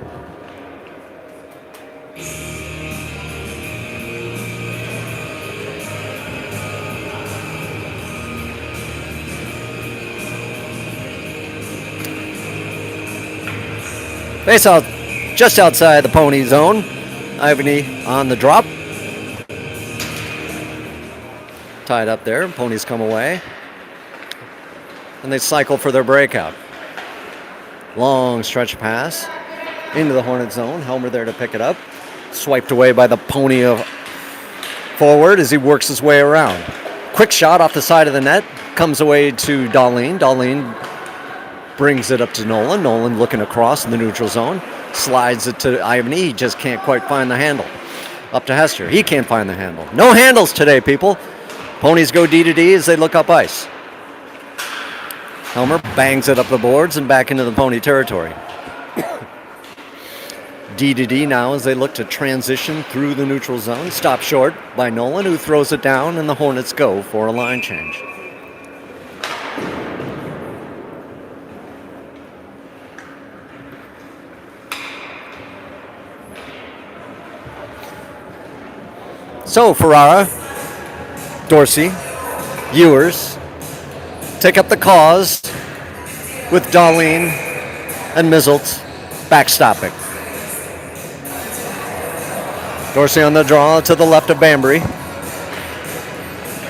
Face out just outside the Pony zone. Ivany on the drop. Tied up there. Ponies come away. And they cycle for their breakout. Long stretch pass into the Hornet zone. Helmer there to pick it up. Swiped away by the Pony of forward as he works his way around. Quick shot off the side of the net. Comes away to Darlene. Darlene brings it up to Nolan. Nolan looking across in the neutral zone. Slides it to Ivany. He just can't quite find the handle. Up to Hester. He can't find the handle. No handles today, people. Ponies go D to D as they look up ice. Helmer bangs it up the boards and back into the Pony territory. D to D now as they look to transition through the neutral zone. Stopped short by Nolan, who throws it down, and the Hornets go for a line change. So Ferrara, Dorsey, Ewers take up the cause with Darlene and Mizzle backstopping. Dorsey on the draw to the left of Banbury.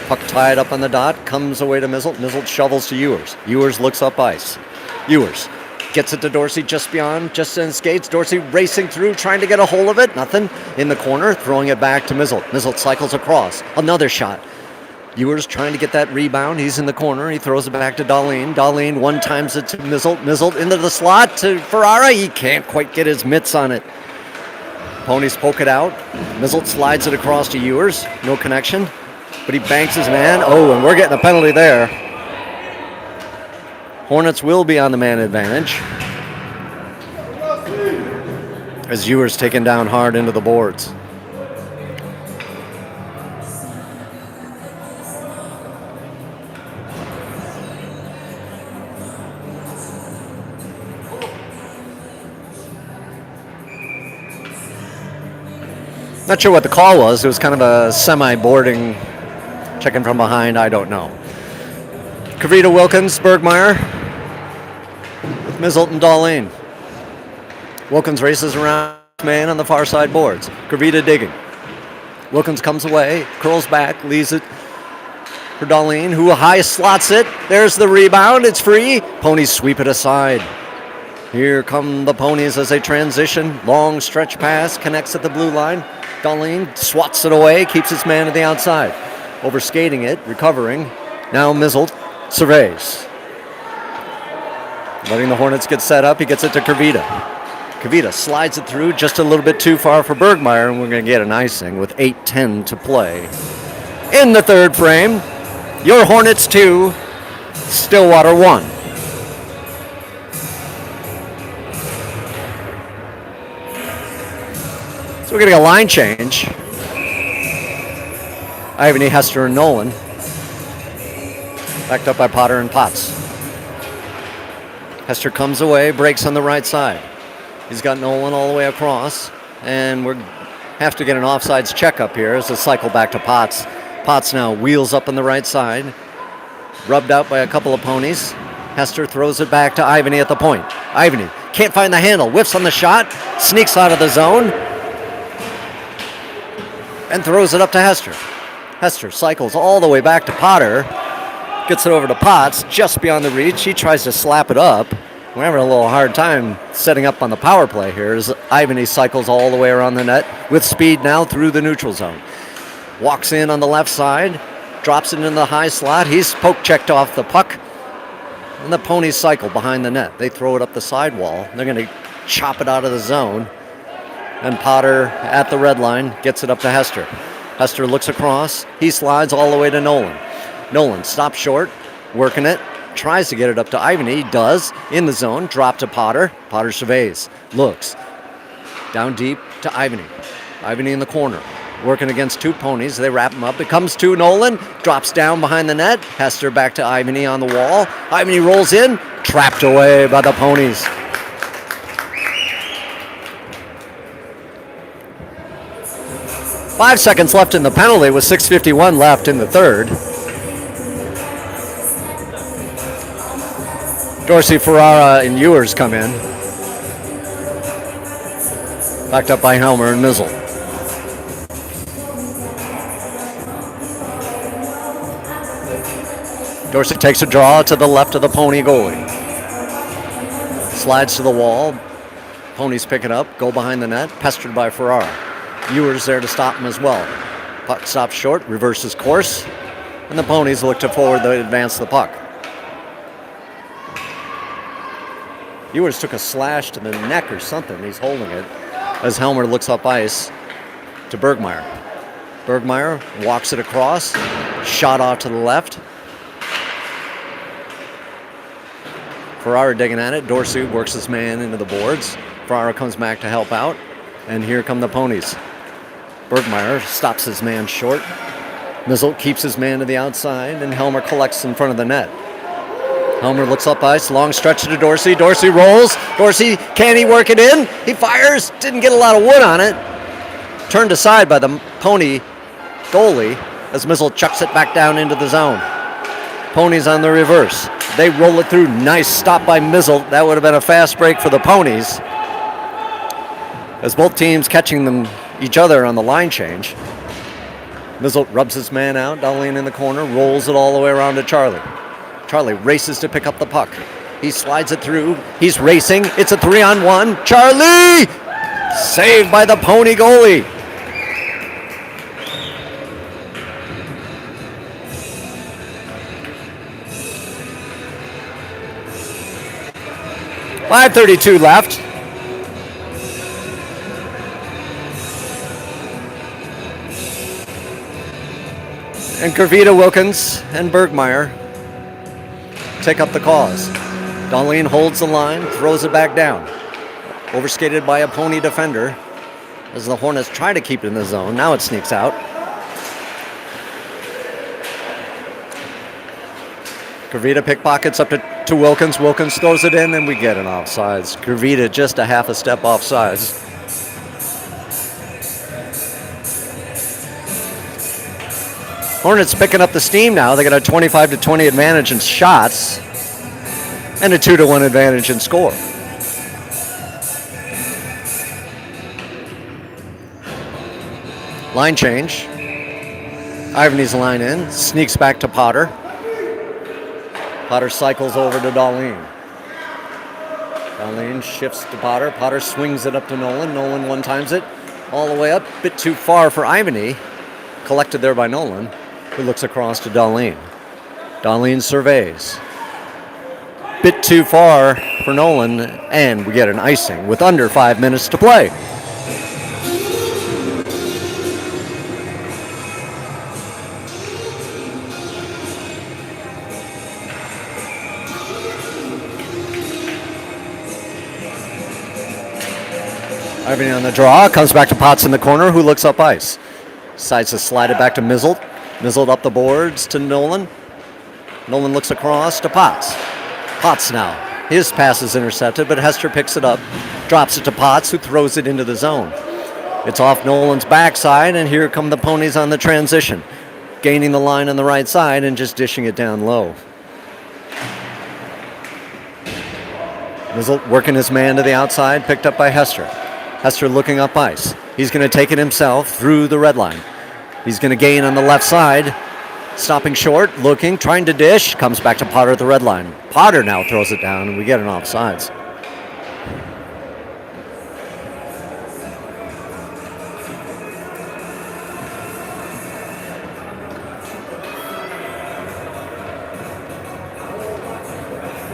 Puck tied up on the dot, comes away to Mizzle. Mizzle shovels to Ewers. Ewers looks up ice. Ewers gets it to Dorsey just beyond, just in skates. Dorsey racing through, trying to get a hold of it. Nothing. In the corner, throwing it back to Mizzle. Mizzle cycles across. Another shot. Ewers trying to get that rebound. He's in the corner. He throws it back to Darlene. Darlene one times it to Mizzle. Mizzle into the slot to Ferrara. He can't quite get his mitts on it. Ponies poke it out. Mizzle slides it across to Ewers. No connection. But he banks his man. Oh, and we're getting a penalty there. Hornets will be on the man advantage as Ewers taken down hard into the boards. Not sure what the call was. It was kind of a semi-boarding, checking from behind. I don't know. Kavita Wilkins, Bergmeyer, with Mizzle and Darlene. Wilkins races around man on the far side boards. Kavita digging. Wilkins comes away, curls back, leaves it for Darlene, who high slots it. There's the rebound. It's free. Ponies sweep it aside. Here come the Ponies as they transition. Long stretch pass, connects at the blue line. Darlene swats it away, keeps his man to the outside. Overskating it, recovering. Now Mizzle surveys. Letting the Hornets get set up, he gets it to Kavita. Kavita slides it through just a little bit too far for Bergmeyer, and we're going to get an icing with 8:10 to play. In the third frame, your Hornets 2, Stillwater 1. So we're getting a line change. Ivany, Hester, and Nolan. Backed up by Potter and Potts. Hester comes away, breaks on the right side. He's got Nolan all the way across, and we have to get an offsides check up here as a cycle back to Potts. Potts now wheels up on the right side, rubbed out by a couple of Ponies. Hester throws it back to Ivany at the point. Ivany can't find the handle, whiffs on the shot, sneaks out of the zone, and throws it up to Hester. Hester cycles all the way back to Potter, gets it over to Potts, just beyond the reach. He tries to slap it up. We're having a little hard time setting up on the power play here as Ivany cycles all the way around the net with speed now through the neutral zone. Walks in on the left side, drops it in the high slot. He's poke checked off the puck, and the Ponies cycle behind the net. They throw it up the sidewall. They're going to chop it out of the zone. And Potter at the red line gets it up to Hester. Hester looks across. He slides all the way to Nolan. Nolan stops short, working it. Tries to get it up to Ivany. He does. In the zone. Drop to Potter. Potter surveys. Looks. Down deep to Ivany. Ivany in the corner. Working against two Ponies. They wrap him up. It comes to Nolan. Drops down behind the net. Hester back to Ivany on the wall. Ivany rolls in. Trapped away by the Ponies. Five seconds left in the penalty with 6:51 left in the third. Dorsey, Ferrara, and Ewers come in. Backed up by Helmer and Mizzle. Dorsey takes a draw to the left of the Pony goalie. Slides to the wall. Ponies pick it up, go behind the net, pestered by Ferrara. Ewers there to stop him as well. Puck stops short, reverses course, and the Ponies look to forward to advance the puck. Ewers took a slash to the neck or something. He's holding it as Helmer looks up ice to Bergmeyer. Bergmeyer walks it across, shot off to the left. Ferrara digging at it. Dorsey works his man into the boards. Ferrara comes back to help out, and here come the Ponies. Bergmeyer stops his man short. Mizzle keeps his man to the outside, and Helmer collects in front of the net. Helmer looks up ice, long stretch to Dorsey. Dorsey rolls. Dorsey, can he work it in? He fires. Didn't get a lot of wood on it. Turned aside by the Pony goalie as Mizzle chucks it back down into the zone. Ponies on the reverse. They roll it through. Nice stop by Mizzle. That would have been a fast break for the Ponies, as both teams catching them each other on the line change. Mizzle rubs his man out. Darlene in the corner, rolls it all the way around to Charlie. Charlie races to pick up the puck. He slides it through. He's racing. It's a 3-on-1. Charlie! Saved by the Pony goalie. .532 left. And Kavita, Wilkins, and Bergmeyer take up the cause. Darlene holds the line, throws it back down. Overskated by a Pony defender as the Hornets try to keep it in the zone. Now it sneaks out. Kavita pickpockets up to Wilkins. Wilkins throws it in, and we get an offsides. Kavita just a half a step offsides. Hornets picking up the steam now. They got a 25-20 advantage in shots and a 2-1 advantage in score. Line change. Ivany's line in, sneaks back to Potter. Potter cycles over to Darlene. Darlene shifts to Potter. Potter swings it up to Nolan. Nolan one-times it all the way up. Bit too far for Ivany. Collected there by Nolan, who looks across to Darlene. Darlene surveys. Bit too far for Nolan, and we get an icing with under 5 minutes to play. Ivany on the draw, comes back to Potts in the corner, who looks up ice. Decides to slide it back to Mizzled. Mizzled up the boards to Nolan. Nolan looks across to Potts. Potts now. His pass is intercepted, but Hester picks it up, drops it to Potts, who throws it into the zone. It's off Nolan's backside, and here come the Ponies on the transition, gaining the line on the right side and just dishing it down low. Mizzled working his man to the outside, picked up by Hester. Hester looking up ice. He's going to take it himself through the red line. He's going to gain on the left side. Stopping short, looking, trying to dish. Comes back to Potter at the red line. Potter now throws it down, and we get an offsides.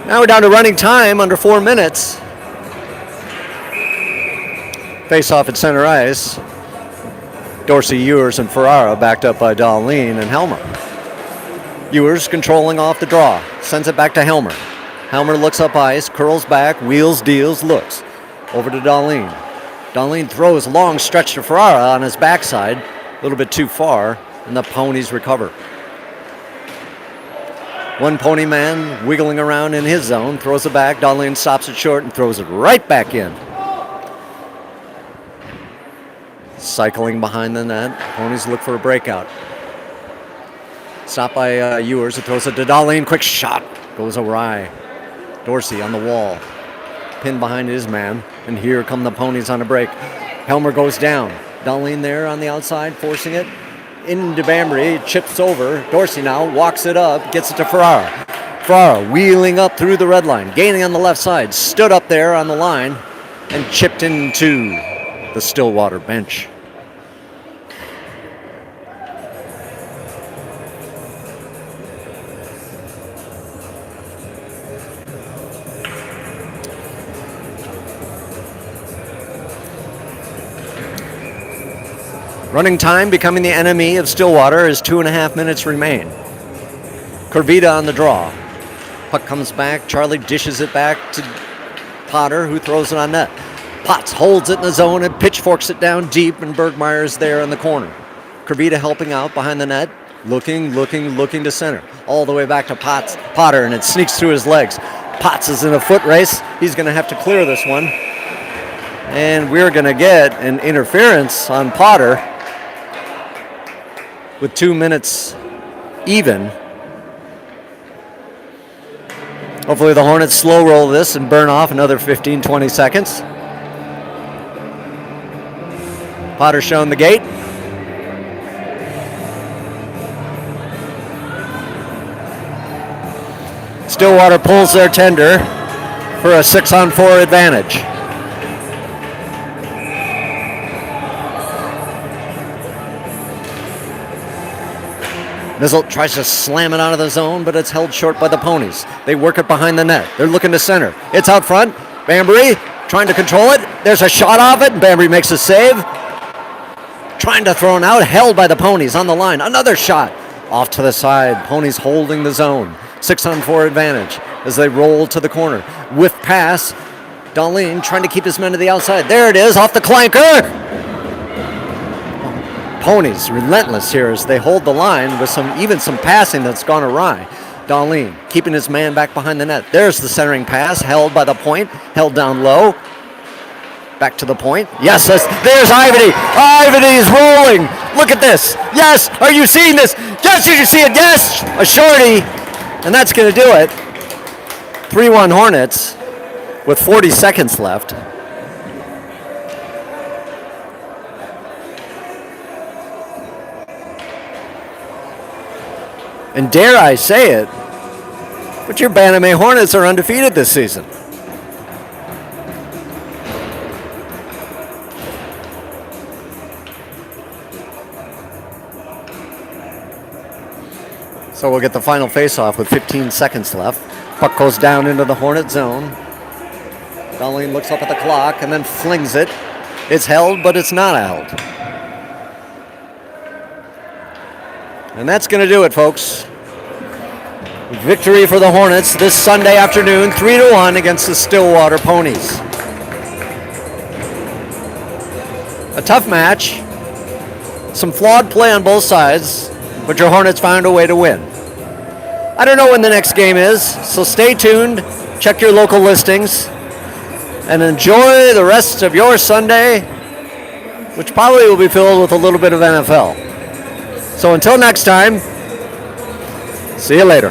Now we're down to running time, under 4 minutes. Face off at center ice. Dorsey, Ewers, and Ferrara backed up by Darlene and Helmer. Ewers controlling off the draw. Sends it back to Helmer. Helmer looks up ice, curls back, wheels, deals, looks. Over to Darlene. Darlene throws a long stretch to Ferrara on his backside. A little bit too far, and the Ponies recover. One Pony man wiggling around in his zone, throws it back. Darlene stops it short and throws it right back in. Cycling behind the net. Ponies look for a breakout. Stopped by Ewers, who throws it to Darlene. Quick shot. Goes awry. Dorsey on the wall. Pinned behind his man. And here come the Ponies on a break. Helmer goes down. Darlene there on the outside, forcing it. Into Bambry. Chips over. Dorsey now walks it up. Gets it to Ferrara. Ferrara wheeling up through the red line. Gaining on the left side. Stood up there on the line. And chipped into the Stillwater bench. Running time becoming the enemy of Stillwater as 2.5 minutes remain. Corvita on the draw. Puck comes back. Charlie dishes it back to Potter, who throws it on net. Potts holds it in the zone and pitchforks it down deep, and Bergmeyer's there in the corner. Corvita helping out behind the net, looking to center. All the way back to Potter, and it sneaks through his legs. Potts is in a foot race. He's going to have to clear this one. And we're going to get an interference on Potter with 2 minutes even. Hopefully the Hornets slow roll this and burn off another 15-20 seconds. Potter showing the gate. Stillwater pulls their tender for a 6-on-4 advantage. Mizzle tries to slam it out of the zone, but it's held short by the Ponies. They work it behind the net. They're looking to center. It's out front. Bambry trying to control it. There's a shot off it, and Bambry makes a save. Trying to throw it out, held by the Ponies on the line. Another shot off to the side. Ponies holding the zone. 6-on-4 advantage as they roll to the corner. Whiff pass. Darlene trying to keep his men to the outside. There it is, off the clanker. Ponies relentless here as they hold the line with some passing that's gone awry. Darlene keeping his man back behind the net. There's the centering pass, held by the point, held down low. Back to the point. Yes, there's Ivany. Ivany's rolling going. Look at this. Yes, are you seeing this? Yes, did you see it? Yes, a shorty. And that's going to do it. 3-1 Hornets with 40 seconds left. And dare I say it, but your Bantam Hornets are undefeated this season. So we'll get the final face-off with 15 seconds left. Puck goes down into the Hornet zone. Darlene looks up at the clock and then flings it. It's held, but it's not held. And that's going to do it, folks. Victory for the Hornets this Sunday afternoon, 3-1 against the Stillwater Ponies. A tough match. Some flawed play on both sides, but your Hornets found a way to win. I don't know when the next game is, so stay tuned, check your local listings, and enjoy the rest of your Sunday, which probably will be filled with a little bit of NFL. So until next time, see you later.